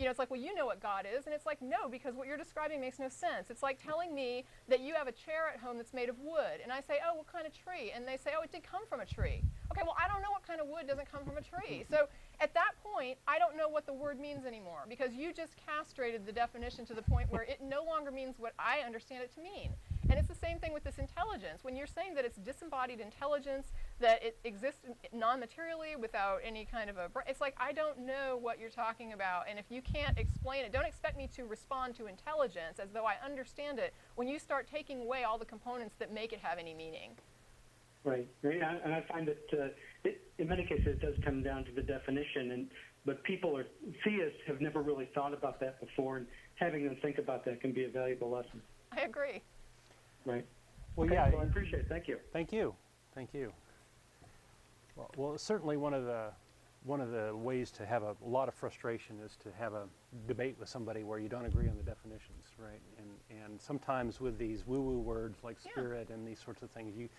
it's like, well, you know what God is. And it's like, no, because what you're describing makes no sense. It's like telling me that you have a chair at home that's made of wood. And I say, oh, what kind of tree? And they say, oh, it did come from a tree. Okay, well, I don't know what kind of wood doesn't come from a tree. So at that point, I don't know what the word means anymore, because you just castrated the definition to the point where it no longer means what I understand it to mean. And it's the same thing with this intelligence. When you're saying that it's disembodied intelligence, that it exists non-materially without any kind of a brain, it's like, I don't know what you're talking about. And if you can't explain it, don't expect me to respond to intelligence as though I understand it when you start taking away all the components that make it have any meaning. Right. And I find that in many cases it does come down to the definition, but theists have never really thought about that before, and having them think about that can be a valuable lesson. I agree. Right. Well, okay, yeah. Well, I appreciate it. Thank you. Thank you. Thank you. Well, certainly one of the ways to have a lot of frustration is to have a debate with somebody where you don't agree on the definitions, right? And sometimes with these woo-woo words like spirit and these sorts of things, you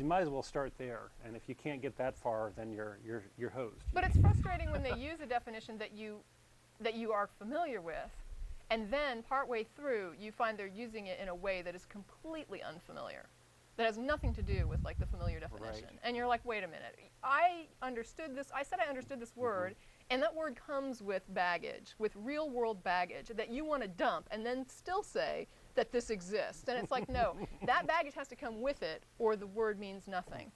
might as well start there. And if you can't get that far, then you're hosed. But it's frustrating when they use a definition that you are familiar with, and then partway through you find they're using it in a way that is completely unfamiliar, that has nothing to do with like the familiar definition. Right. And you're like, wait a minute, I understood this. I said I understood this word, and that word comes with baggage, with real world baggage that you want to dump, and then still say that this exists. And it's like, no, that baggage has to come with it, or the word means nothing.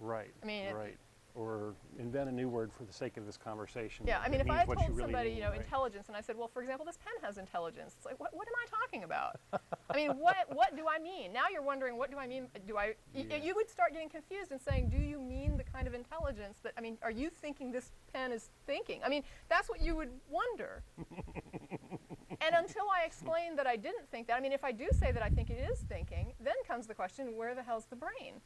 Right. I mean, right. Or invent a new word for the sake of this conversation. Yeah, I mean, if I means what told you really somebody, mean, you know, right? intelligence, and I said, well, for example, this pen has intelligence. It's like, what am I talking about? I mean, what do I mean? Now you're wondering, what do I mean? You would start getting confused and saying, do you mean the kind of intelligence that, I mean, are you thinking this pen is thinking? I mean, that's what you would wonder. And until I explain that I didn't think that, I mean, if I do say that I think it is thinking, then comes the question, where the hell's the brain?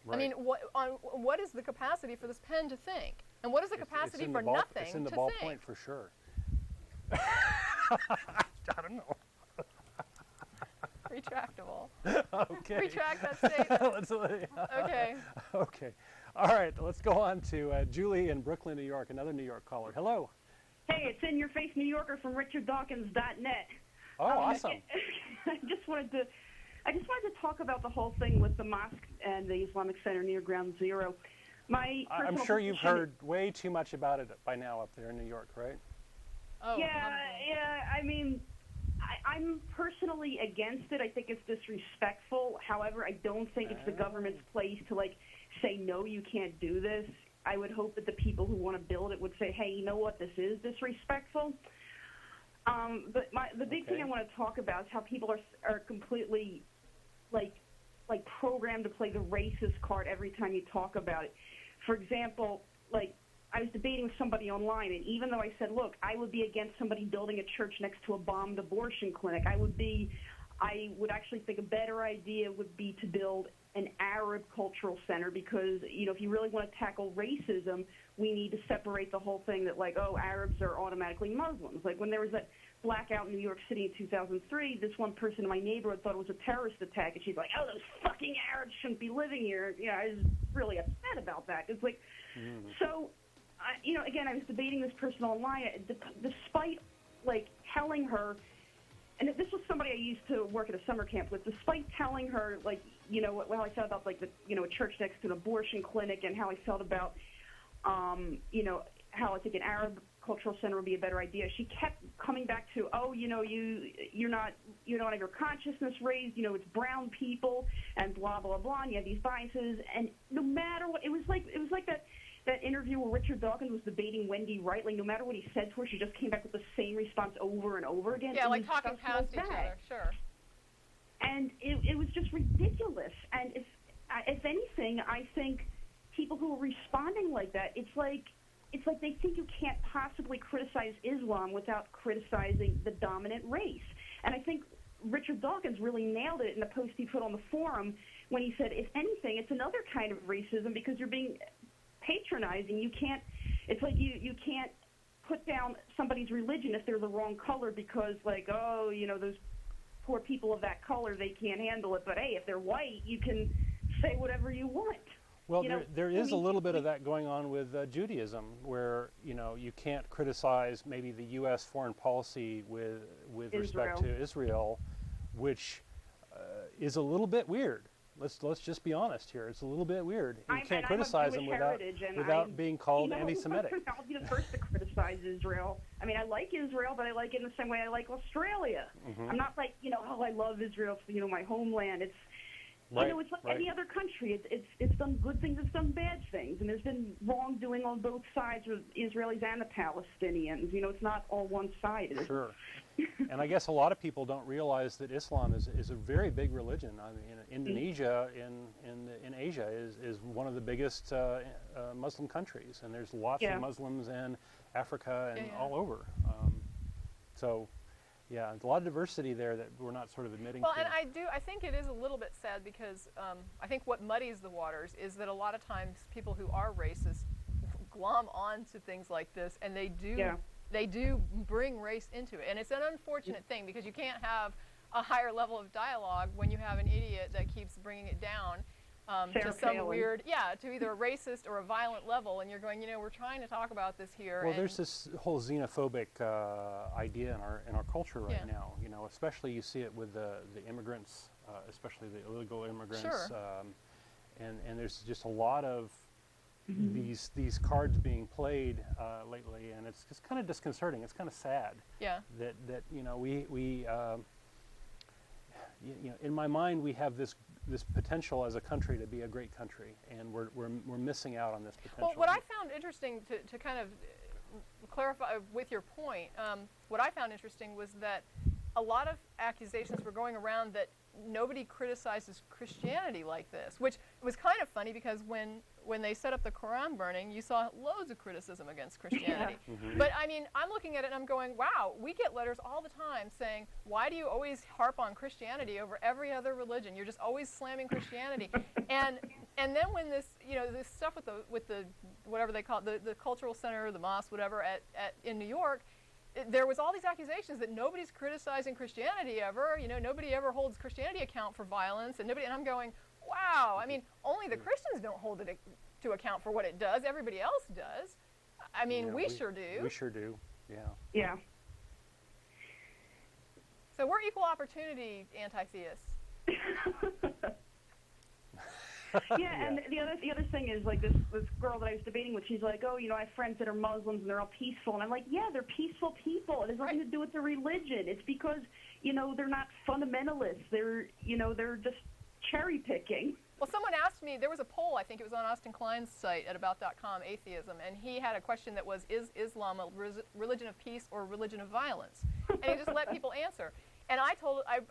Right. I mean, what is the capacity for this pen to think? And what is the capacity for nothing It's in the to ballpoint think? for sure. I don't know. Retractable. Okay. Retract that statement. Okay. Okay. All right, let's go on to Julie in Brooklyn, New York, another New York caller. Hello. Hey, it's In Your Face New Yorker from RichardDawkins.net. Oh, awesome. I just wanted to talk about the whole thing with the mosque and the Islamic Center near Ground Zero. I'm sure you've heard way too much about it by now up there in New York, right? Oh, yeah. I mean, I'm personally against it. I think it's disrespectful. However, I don't think it's the government's place to, like, say, no, you can't do this. I would hope that the people who want to build it would say, hey, you know what, this is disrespectful. But the big thing I want to talk about is how people are completely, like programmed to play the racist card every time you talk about it. For example, like, I was debating with somebody online, and even though I said, look, I would be against somebody building a church next to a bombed abortion clinic, I would actually think a better idea would be to build an Arab cultural center because, you know, if you really want to tackle racism, we need to separate the whole thing that, like, oh, Arabs are automatically Muslims. Like, when there was that blackout in New York City in 2003, this one person in my neighborhood thought it was a terrorist attack, and she's like, oh, those fucking Arabs shouldn't be living here. You know, I was really upset about that. It's like, so, you know, again, I was debating this person online, despite, like, telling her, and this was somebody I used to work at a summer camp with, despite telling her, like, you know, how I felt about, like, a church next to an abortion clinic and how I felt about, you know, how I think an Arab cultural center would be a better idea. She kept coming back to, oh, you know, you don't have your consciousness raised, you know, it's brown people and blah, blah, blah, and you have these biases. And no matter what, it was like that interview where Richard Dawkins was debating Wendy Wright. Like, no matter what he said to her, she just came back with the same response over and over again. Yeah, like talking past each other, sure. And it was just ridiculous. And if anything, I think people who are responding like that, it's like they think you can't possibly criticize Islam without criticizing the dominant race. And I think Richard Dawkins really nailed it in the post he put on the forum when he said, if anything, it's another kind of racism because you're being patronizing. You can't, it's like you can't put down somebody's religion if they're the wrong color because, like, oh, you know, those poor people of that color, they can't handle it. But, hey, if they're white, you can say whatever you want. Well, there is a little bit of that going on with Judaism, where, you know, you can't criticize maybe the U.S. foreign policy with respect to Israel, which is a little bit weird. Let's just be honest here. It's a little bit weird. You can't criticize them without being called anti-Semitic. I'll be the first to criticize Israel. I mean, I like Israel, but I like it in the same way I like Australia. I'm not like, you know, oh, I love Israel, my homeland. It's Right, it's like right. any other country. It's done good things, it's done bad things, and there's been wrongdoing on both sides with Israelis and the Palestinians. It's not all one-sided. Sure. And I guess a lot of people don't realize that Islam is a very big religion. I mean, Indonesia in Asia is one of the biggest Muslim countries, and there's lots of Muslims in Africa and all over. So, yeah, a lot of diversity there that we're not sort of admitting Well, to. and I think it is a little bit sad because I think what muddies the waters is that a lot of times people who are racist glom on to things like this, and they do bring race into it. And it's an unfortunate thing because you can't have a higher level of dialogue when you have an idiot that keeps bringing it down to some weird, to either a racist or a violent level, and you're going, we're trying to talk about this here. Well, there's this whole xenophobic idea in our culture right now. Especially you see it with the immigrants, especially the illegal immigrants. Sure. And there's just a lot of these cards being played lately, and it's just kind of disconcerting. It's kind of sad. Yeah. That we in my mind we have this potential as a country to be a great country, and we're missing out on this potential. Well, what I found interesting to kind of clarify with your point, what I found interesting was that a lot of accusations were going around that nobody criticizes Christianity like this, which was kind of funny because when they set up the Quran burning, you saw loads of criticism against Christianity. But I mean, I'm looking at it and I'm going, wow, we get letters all the time saying, why do you always harp on Christianity over every other religion? You're just always slamming Christianity. and then when this, this stuff with the whatever they call it, the cultural center, the mosque, whatever, in New York, there was all these accusations that nobody's criticizing Christianity ever. Nobody ever holds Christianity account for violence, and I'm going, wow. I mean, only the Christians don't hold it to account for what it does. Everybody else does. I mean, we sure do. We sure do. Yeah. Yeah. So we're equal opportunity anti-theists. And the other thing is, like, this girl that I was debating with, she's like, oh, I have friends that are Muslims and they're all peaceful, and I'm like, yeah, they're peaceful people. It has nothing to do with their religion. It's because they're not fundamentalists. They're just cherry picking. Well, someone asked me, there was a poll, I think it was on Austin Klein's site at about.com, Atheism, and he had a question that was, is Islam a religion of peace or a religion of violence? And he just let people answer. And I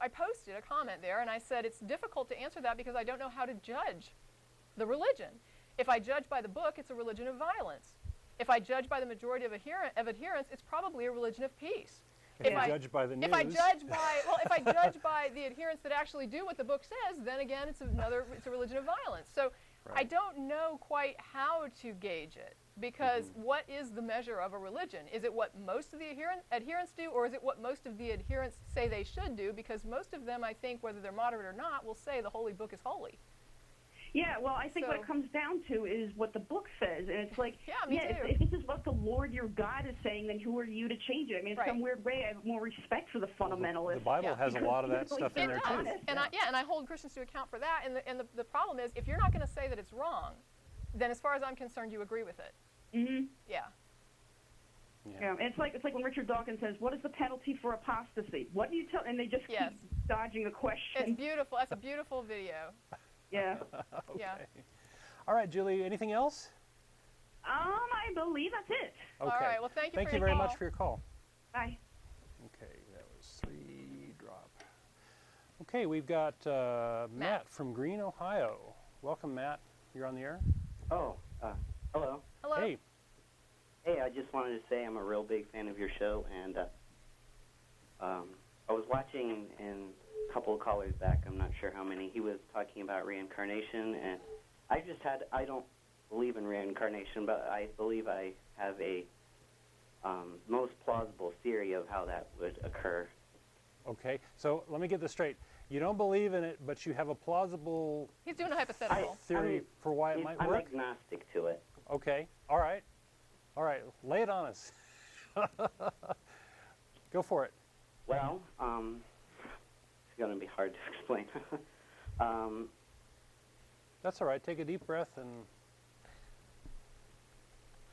posted a comment there, and I said, it's difficult to answer that because I don't know how to judge the religion. If I judge by the book, it's a religion of violence. If I judge by the majority of adherents, it's probably a religion of peace. If I judge by the news. If I judge by the adherents that actually do what the book says, then again, it's a religion of violence. So I don't know quite how to gauge it. Because what is the measure of a religion? Is it what most of the adherents do, or is it what most of the adherents say they should do? Because most of them, I think, whether they're moderate or not, will say the holy book is holy. Yeah, well, I think what it comes down to is what the book says. And it's like, me too. If this is what the Lord your God is saying, then who are you to change it? I mean, in some weird way, I have more respect for the fundamentalists. The Bible has a lot of that stuff in there, too. And I hold Christians to account for that. And the problem is, if you're not going to say that it's wrong, then as far as I'm concerned, you agree with it. Mm-hmm. Yeah. And it's like when Richard Dawkins says, what is the penalty for apostasy? What do you tell? And they just keep dodging the question. It's beautiful. That's a beautiful video. Yeah. Okay. Yeah. All right, Julie, anything else? I believe that's it. Okay. All right. Well, thank you Thank for you your very call. much for your call. Bye. Okay, that was 3 drop. Okay, we've got Matt from Greene, Ohio. Welcome, Matt. You're on the air. Oh, hello. Hello. Hey. Hey, I just wanted to say I'm a real big fan of your show, and I was watching, and a couple of callers back, I'm not sure how many, he was talking about reincarnation, and I don't believe in reincarnation, but I believe I have a most plausible theory of how that would occur. Okay, so let me get this straight. You don't believe in it, but you have a plausible He's doing a hypothetical. theory for why it might I'm work? agnostic to it. Okay, all right. All right, lay it on us. Go for it. Well, it's going to be hard to explain. That's all right. Take a deep breath and...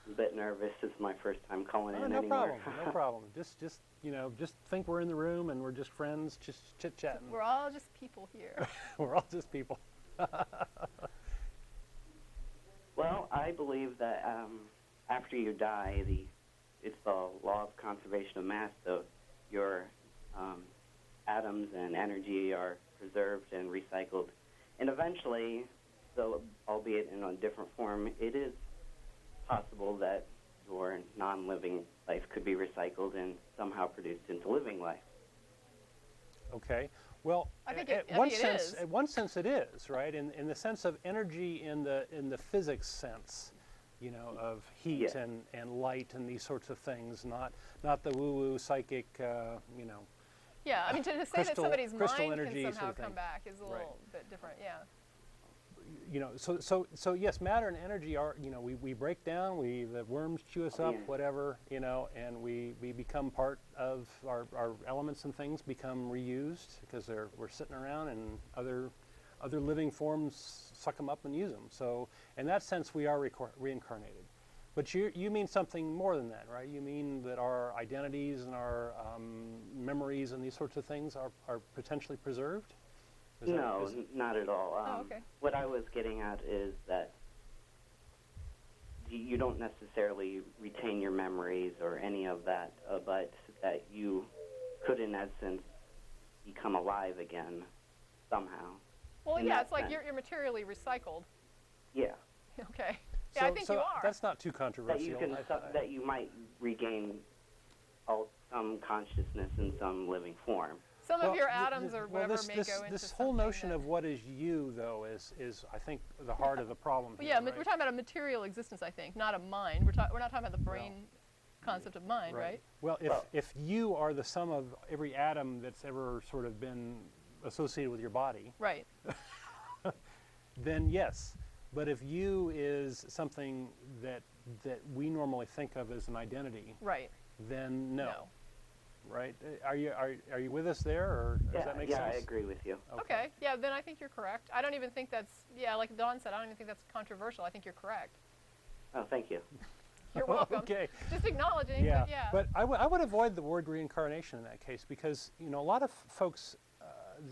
a bit nervous. It's my first time calling in no anymore. problem, no problem. Just think we're in the room and we're just friends, just chit-chatting. We're all just people here. We're all just people. Well, I believe that after you die, it's the law of conservation of mass, so your atoms and energy are preserved and recycled. And eventually, though, albeit in a different form, it is possible that your non-living life could be recycled and somehow produced into living life. Okay. Well, I think at one sense it is, right? In the sense of energy in the physics sense, of heat Yeah. and light and these sorts of things, not the woo-woo psychic, Yeah, I mean, to say that crystal- somebody's crystal mind energy can sort somehow of thing. come back is a Right. little bit different, yeah. So yes, matter and energy are, we break down, the worms chew us up, Yeah. whatever, and we become part of our elements, and things become reused because we're sitting around and other living forms suck them up and use them. So in that sense, we are reincarnated. But you mean something more than that, right? You mean that our identities and our memories and these sorts of things are potentially preserved? No, not at all. Oh, okay. What I was getting at is that you don't necessarily retain your memories or any of that, but that you could, in essence, become alive again somehow. Well, in yeah, that it's like sense. you're materially recycled. Yeah. Okay. Yeah, I think you are. That's not too That controversial. you can, that you might regain some consciousness in some living form. Some of your atoms or whatever may go into this whole something notion that- of what is you, though, is I think the heart of the problem. Well, here, yeah, right? we're talking about a material existence, I think, not a mind. We're not talking about the brain concept of mind, right? Well, if you are the sum of every atom that's ever sort of been associated with your body, Right. then yes. But if you is something that we normally think of as an identity, Right. then no. Right? Are you with us there, or does that make yeah, sense? I agree with you. Okay. Yeah, then I think you're correct. I don't even think that's, like Don said, I don't even think that's controversial. I think you're correct. Oh, thank you. You're welcome. Okay. Just acknowledging, Yeah, but yeah. but I would avoid the word reincarnation in that case, because a lot of folks,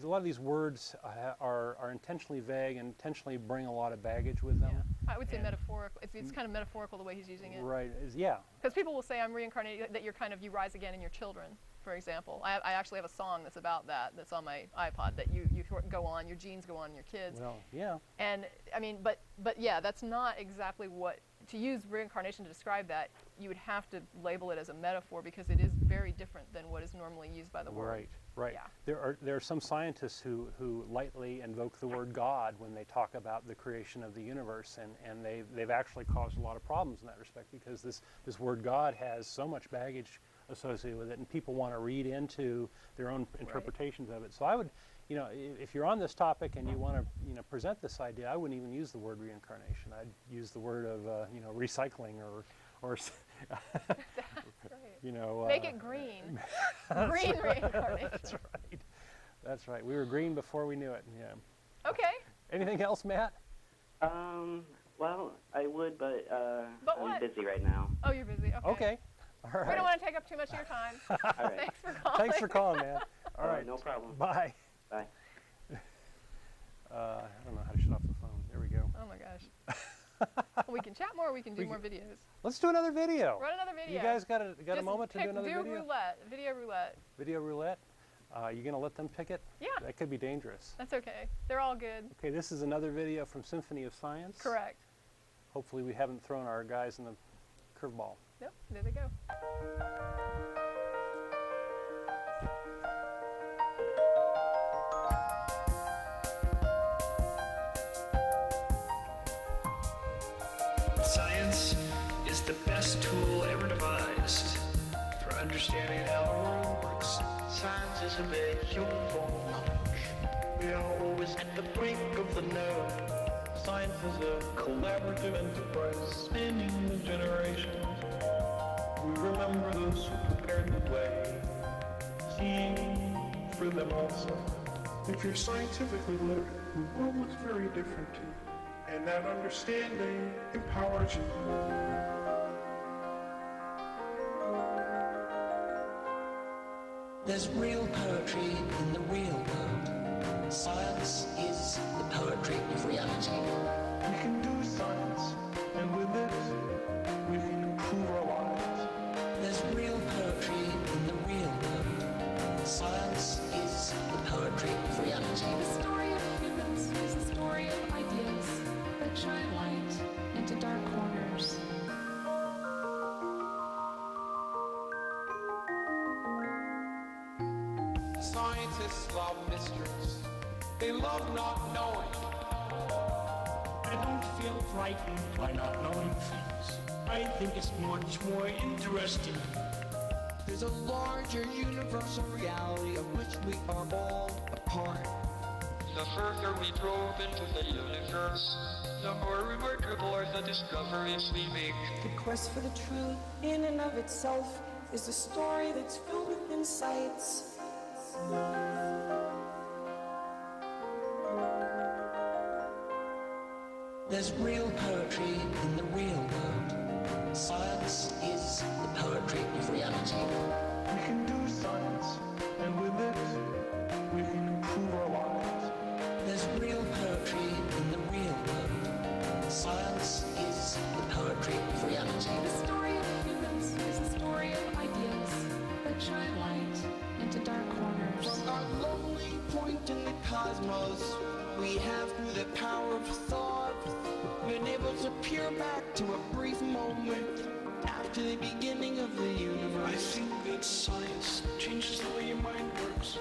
a lot of these words are intentionally vague and intentionally bring a lot of baggage with them. Yeah. I would say And- metaphorical. It's kind of metaphorical the way he's using it. Right? Yeah. Because people will say I'm reincarnated, that you rise again in your children, for example. I actually have a song that's about that, that's on my iPod, that you go on, your genes go on in your kids. Well, yeah. And I mean, but yeah, that's not exactly what, to use reincarnation to describe that, you would have to label it as a metaphor, because it is very different than what is normally used by the word. Right. Yeah. There are some scientists who lightly invoke the word God when they talk about the creation of the universe, and they've actually caused a lot of problems in that respect, because this word God has so much baggage associated with it, and people want to read into their own interpretations of it. So I would, if you're on this topic and you want to, present this idea, I wouldn't even use the word reincarnation. I'd use the word of, recycling or That's right. make Make it green. Green reincarnation. That's right. We were green before we knew it. Yeah. Okay. Anything else, Matt? Well, I would, but But I'm what? busy right now. Oh, you're busy. Okay. Okay. All right. We don't want to take up too much of your time. All right. Thanks for calling. Thanks for calling, man. All right. No problem. Bye. Bye. I don't know how to shut off the phone. There we go. Oh my gosh. Well, we can chat more. Or we can do more videos. Let's do another video. Run another video. You guys got a Just moment to do another video? roulette. Video roulette. Video roulette. You gonna let them pick it? Yeah. That could be dangerous. That's okay. They're all good. Okay, this is another video from Symphony of Science. Correct. Hopefully we haven't thrown our guys in the curveball. Nope. There they go. Science is the best tool ever devised for understanding how the world works. Science is a vehicle for knowledge. We are always at the brink of the known. Science is a collaborative enterprise spanning the generations. We remember those who prepared the way, seeing through them also. If you're scientifically literate, the world looks very different to you. And that understanding empowers you. There's real poetry in the real world. Science is the poetry of reality. We can do science, and with it, we can improve our lives. There's real poetry in the real world. Science is the poetry of reality. The story of humans is the story of ideas that shine light into dark corners. Scientists love mysteries. They love not knowing. I don't feel frightened by not knowing things. I think it's much more interesting. There's a larger universal reality of which we are all a part. The further we probe into the universe, the more remarkable are the discoveries we make. The quest for the truth in and of itself is a story that's filled with insights. There's real poetry in the real world. Science is the poetry of reality. We can do science, and with it, we can improve our lives. There's real poetry in the real world. Science is the poetry of reality. The story of humans is the story of ideas that shine light into dark corners. From our lonely point in the cosmos, we have, through the power of thought, been able to peer back to a brief moment after the beginning of the universe. I think that science changes the way your mind works,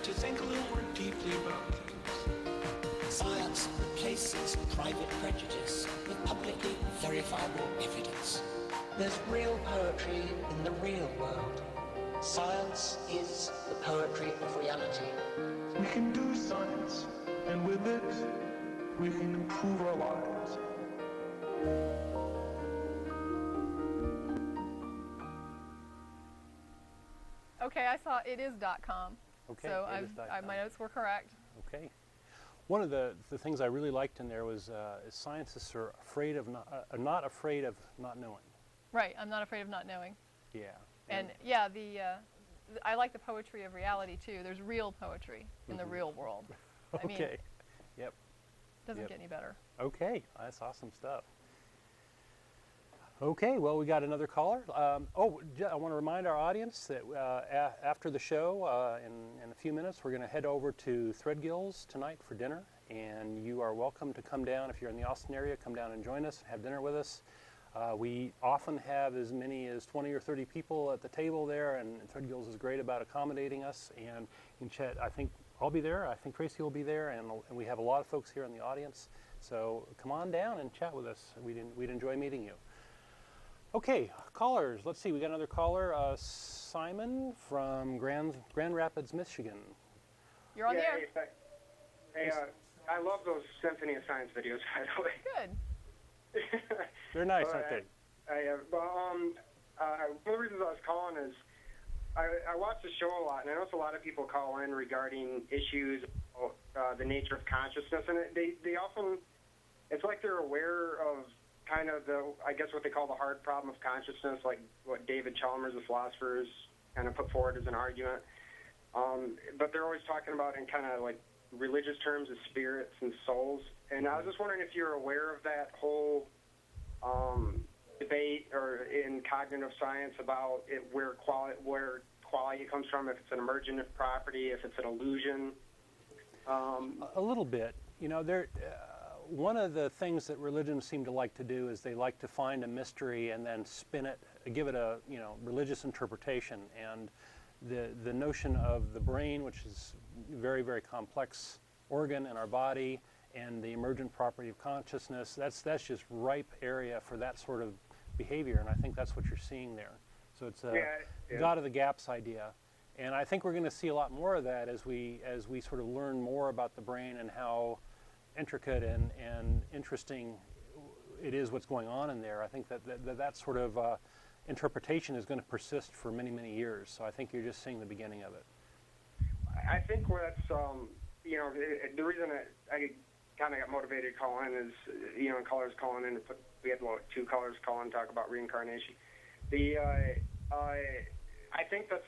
to think a little more deeply about things. Science replaces private prejudice with publicly verifiable evidence. There's real poetry in the real world. Science is the poetry of reality. We can do science, and with it, we can improve our lives. Okay, I saw itis.com. Okay, so itis.com. my notes were correct. Okay. One of the things I really liked in there was scientists are afraid of not afraid of not knowing. Right, I'm not afraid of not knowing. Yeah. And yeah, I like the poetry of reality too. There's real poetry in the real world. I mean, Okay. Yep. Doesn't get any better. Okay, that's awesome stuff. Okay, well, we got another caller. I want to remind our audience that after the show, in a few minutes, we're going to head over to Threadgill's tonight for dinner. And you are welcome to come down. If you're in the Austin area, come down and join us and have dinner with us. We often have as many as 20 or 30 people at the table there, and Threadgill's is great about accommodating us. And you can chat. I think I'll be there. I think Tracie will be there, and we have a lot of folks here in the audience. So come on down and chat with us. We'd enjoy meeting you. Okay, callers. Let's see. We got another caller, Simon from Grand Rapids, Michigan. You're on the air. Hey, I love those Symphony of Science videos, by the way. Good. They're nice, aren't they? One of the reasons I was calling is I watch the show a lot, and I notice a lot of people call in regarding issues of the nature of consciousness, and they often, it's like they're aware of kind of I guess what they call the hard problem of consciousness, like what David Chalmers, the philosophers, kind of put forward as an argument. But they're always talking about in kind of like religious terms of spirits and souls. And I was just wondering if you're aware of that whole debate or in cognitive science about where quality comes from, if it's an emergent property, if it's an illusion. A little bit. You know, one of the things that religions seem to like to do is they like to find a mystery and then spin it, give it a religious interpretation. And the notion of the brain, which is a very, very complex organ in our body, and the emergent property of consciousness, that's just ripe area for that sort of behavior, and I think that's what you're seeing there. So it's a God of the gaps idea. And I think we're going to see a lot more of that as we sort of learn more about the brain and how intricate and interesting it is what's going on in there. I think that sort of interpretation is going to persist for many, many years. So I think you're just seeing the beginning of it. I think what's, the reason I kind of got motivated to call in is, callers calling in, we had two callers call in and talk about reincarnation. I think that's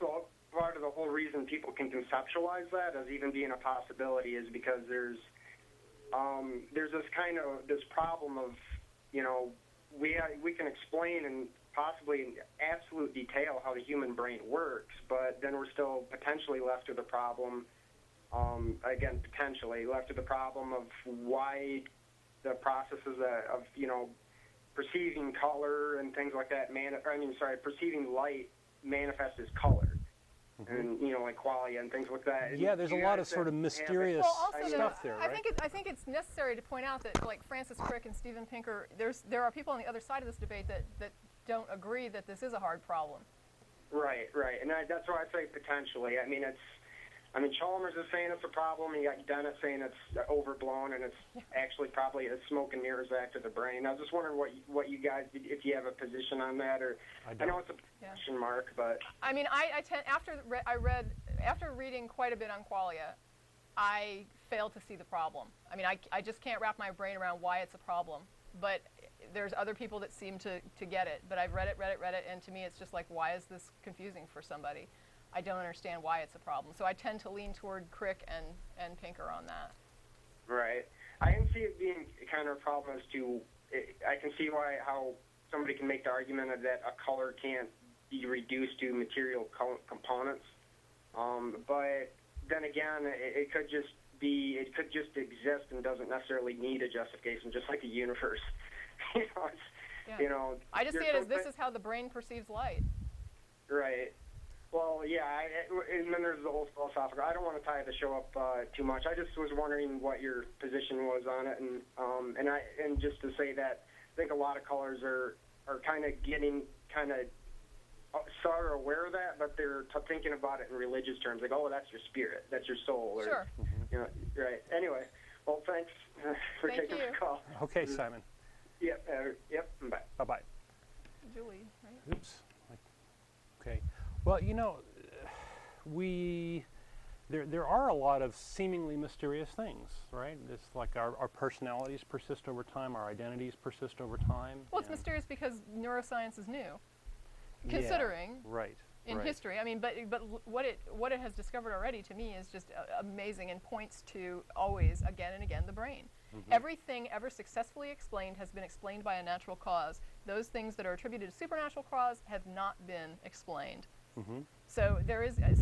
part of the whole reason people can conceptualize that as even being a possibility is because there's this problem of, you know, we can explain and possibly in absolute detail how the human brain works, but then we're still potentially left with the problem, again, potentially left with the problem of why the processes of, you know, perceiving color and things like that, perceiving light manifest as color. And, you know, like qualia and things like that. Yeah, there's a lot of sort of mysterious stuff there, right? I think it's necessary to point out that, like Francis Crick and Steven Pinker, there are people on the other side of this debate that don't agree that this is a hard problem. Right, and that's why I say potentially. Chalmers is saying it's a problem, and you got Dennis saying it's overblown, and it's actually probably a smoke and mirrors act of the brain. I was just wondering what you guys, if you have a position on that, or I know it's a question mark, but I mean, after reading quite a bit on qualia, I failed to see the problem. I mean, I just can't wrap my brain around why it's a problem. But there's other people that seem to get it. But I've read it, and to me it's just like, why is this confusing for somebody? I don't understand why it's a problem. So I tend to lean toward Crick and Pinker on that. Right. I can see it being kind of a problem as to, I can see how somebody can make the argument that a color can't be reduced to material components. But then again, it could just exist and doesn't necessarily need a justification, just like the universe. You know, I just see it as this is how the brain perceives light. Right. Well, yeah, and then there's the whole philosophical. I don't want to tie the show up too much. I just was wondering what your position was on it, and just to say that I think a lot of colors are kind of getting sort of aware of that, but they're thinking about it in religious terms, like, oh, that's your spirit, that's your soul, or sure. You know, right. Anyway, well, thanks for taking the call. Okay, Simon. Yep. Bye. Bye. Julie, right? Oops. Okay. Well, you know, there are a lot of seemingly mysterious things, right? It's like our personalities persist over time, our identities persist over time. Well, it's mysterious because neuroscience is new, considering in history. I mean, but what it has discovered already to me is just amazing and points to always, again and again, the brain. Mm-hmm. Everything ever successfully explained has been explained by a natural cause. Those things that are attributed to supernatural cause have not been explained. Mm-hmm. So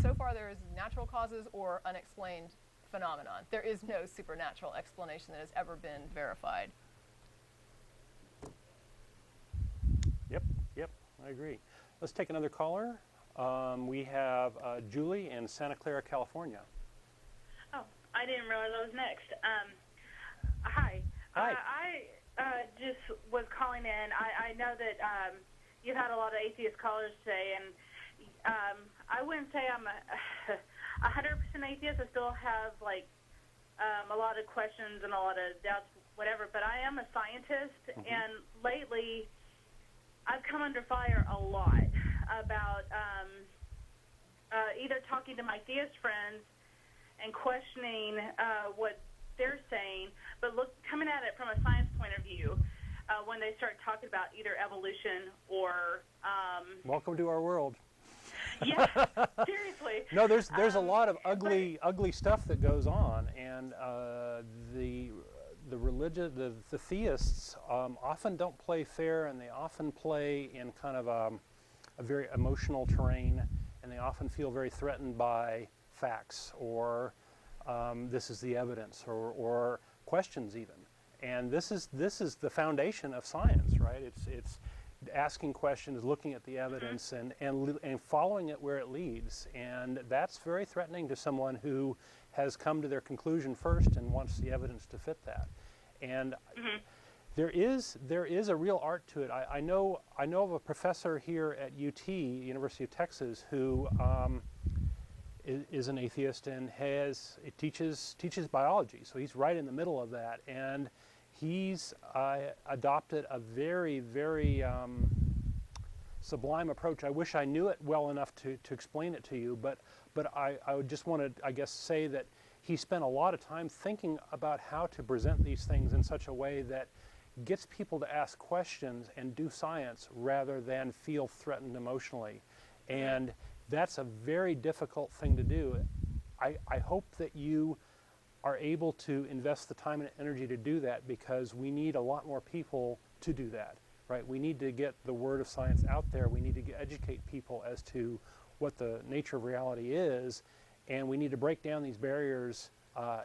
so far there is natural causes or unexplained phenomenon. There is no supernatural explanation that has ever been verified. Yep, I agree. Let's take another caller. We have Julie in Santa Clara, California. Oh, I didn't realize I was next. Hi. I just was calling in. I know that you've had a lot of atheist callers today, and I wouldn't say I'm 100% atheist. I still have a lot of questions and a lot of doubts, whatever. But I am a scientist, and lately I've come under fire a lot about either talking to my theist friends and questioning what they're saying, but coming at it from a science point of view. When they start talking about either evolution or welcome to our world. Yeah, seriously. No, there's a lot of ugly stuff that goes on, and the theists often don't play fair, and they often play in kind of a very emotional terrain, and they often feel very threatened by facts or this is the evidence or questions even. And this is the foundation of science, right? It's asking questions, looking at the evidence, and following it where it leads. And that's very threatening to someone who has come to their conclusion first and wants the evidence to fit that. And there is a real art to it. I know of a professor here at UT, University of Texas, who is an atheist and teaches biology. So he's right in the middle of that, and he's adopted a very, very sublime approach. I wish I knew it well enough to explain it to you, but I would just want to, I guess, say that he spent a lot of time thinking about how to present these things in such a way that gets people to ask questions and do science rather than feel threatened emotionally. And that's a very difficult thing to do. I hope that you are able to invest the time and energy to do that, because we need a lot more people to do that, right? We need to get the word of science out there. We need to educate people as to what the nature of reality is, and we need to break down these barriers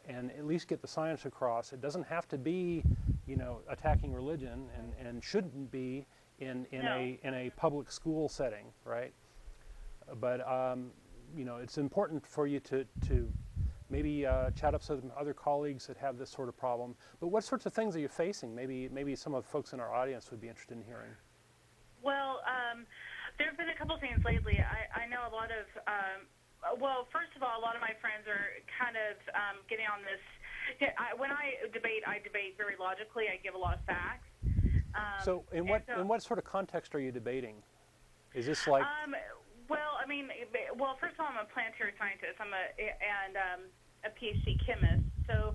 and at least get the science across. It doesn't have to be, attacking religion, and shouldn't be in a public school setting, right? But it's important for you to maybe chat up some other colleagues that have this sort of problem. But what sorts of things are you facing? Maybe some of the folks in our audience would be interested in hearing. Well, there have been a couple things lately. I know a lot of, first of all, a lot of my friends are kind of getting on this. When I debate very logically. I give a lot of facts. So in what sort of context are you debating? Is this like... first of all, I'm a planetary scientist. I'm a PhD chemist. So,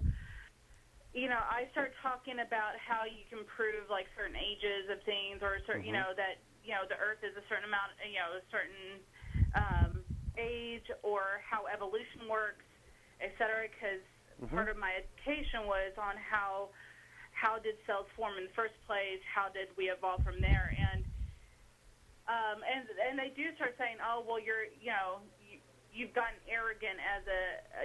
I start talking about how you can prove like certain ages of things, or certain, that the Earth is a certain amount, a certain age, or how evolution works, etc. Because part of my education was on how did cells form in the first place? How did we evolve from there? And they do start saying, oh, well, you've gotten arrogant as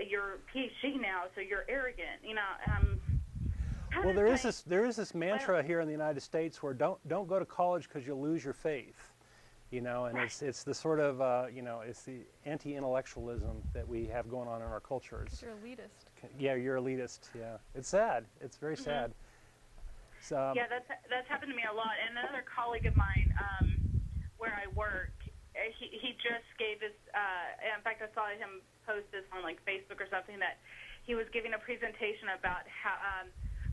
your PhD now, so you're arrogant. Well, there is this mantra here in the United States where don't go to college because you'll lose your faith, and right. It's the sort of it's the anti-intellectualism that we have going on in our cultures. You're elitist. Yeah, you're elitist. Yeah, it's sad. It's very sad. So, yeah, that's happened to me a lot. And another colleague of mine, where I work, he just gave his. In fact, I saw him post this on like Facebook or something, that he was giving a presentation about how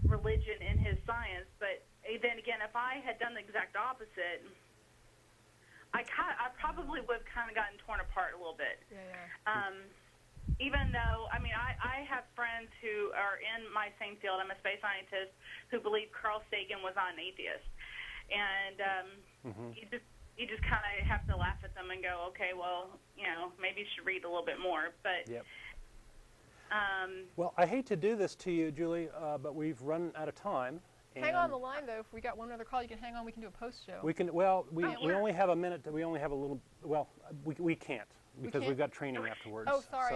religion in his science. But then again, if I had done the exact opposite, I probably would have kind of gotten torn apart a little bit. Yeah. Even though, I have friends who are in my same field. I'm a space scientist who believe Carl Sagan was not an atheist, and you just kind of have to laugh at them and go, okay, well, maybe you should read a little bit more. But yep. Well, I hate to do this to you, Julie, but we've run out of time. Hang on the line, though. If we got one other call, you can hang on. We can do a post show. We can. Well, we only have a minute. We only have a little. Well, we can't because we've got training afterwards. Oh, sorry.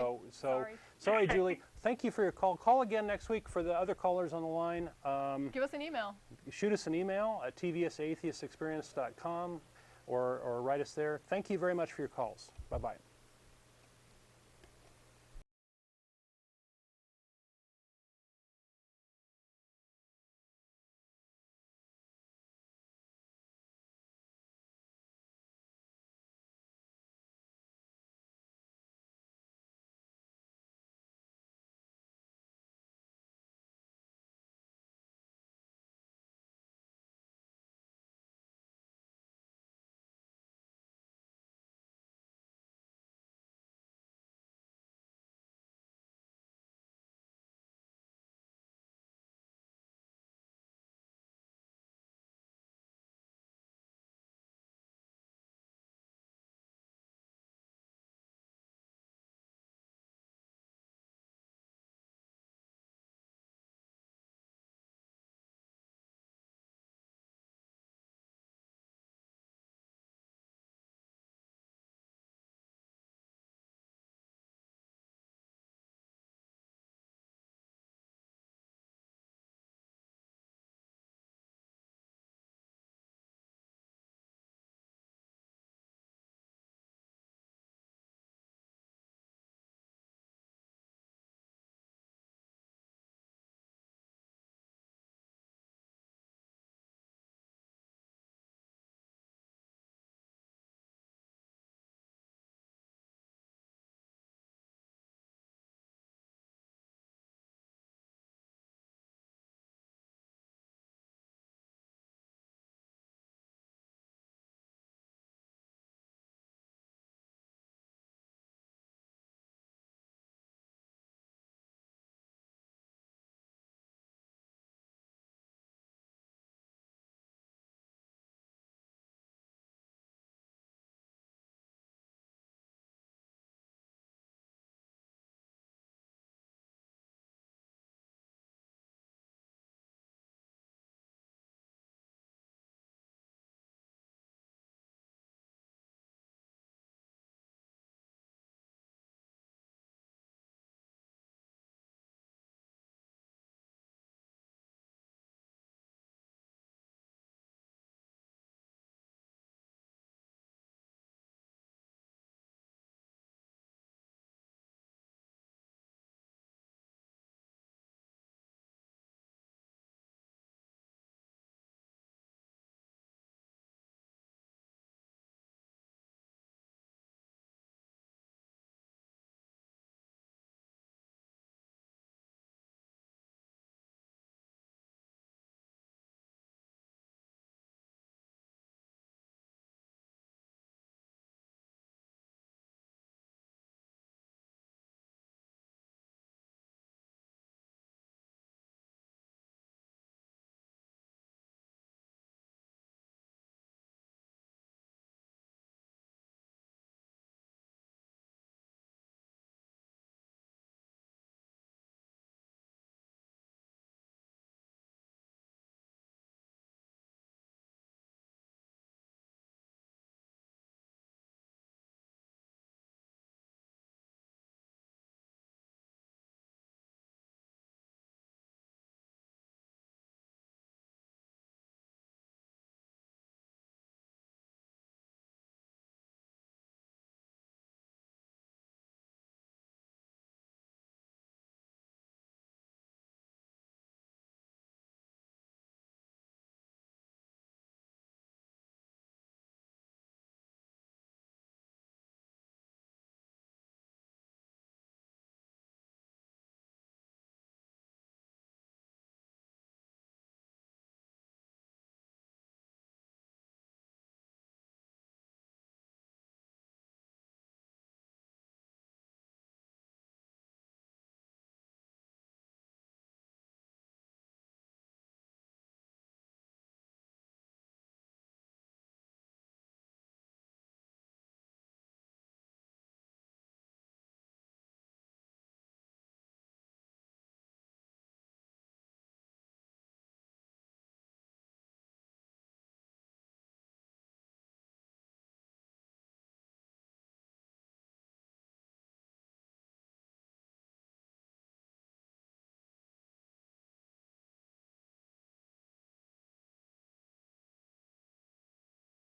Sorry, Julie. Thank you for your call. Call again next week for the other callers on the line. Give us an email. Shoot us an email at tvs@atheistexperience.com or write us there. Thank you very much for your calls. Bye-bye.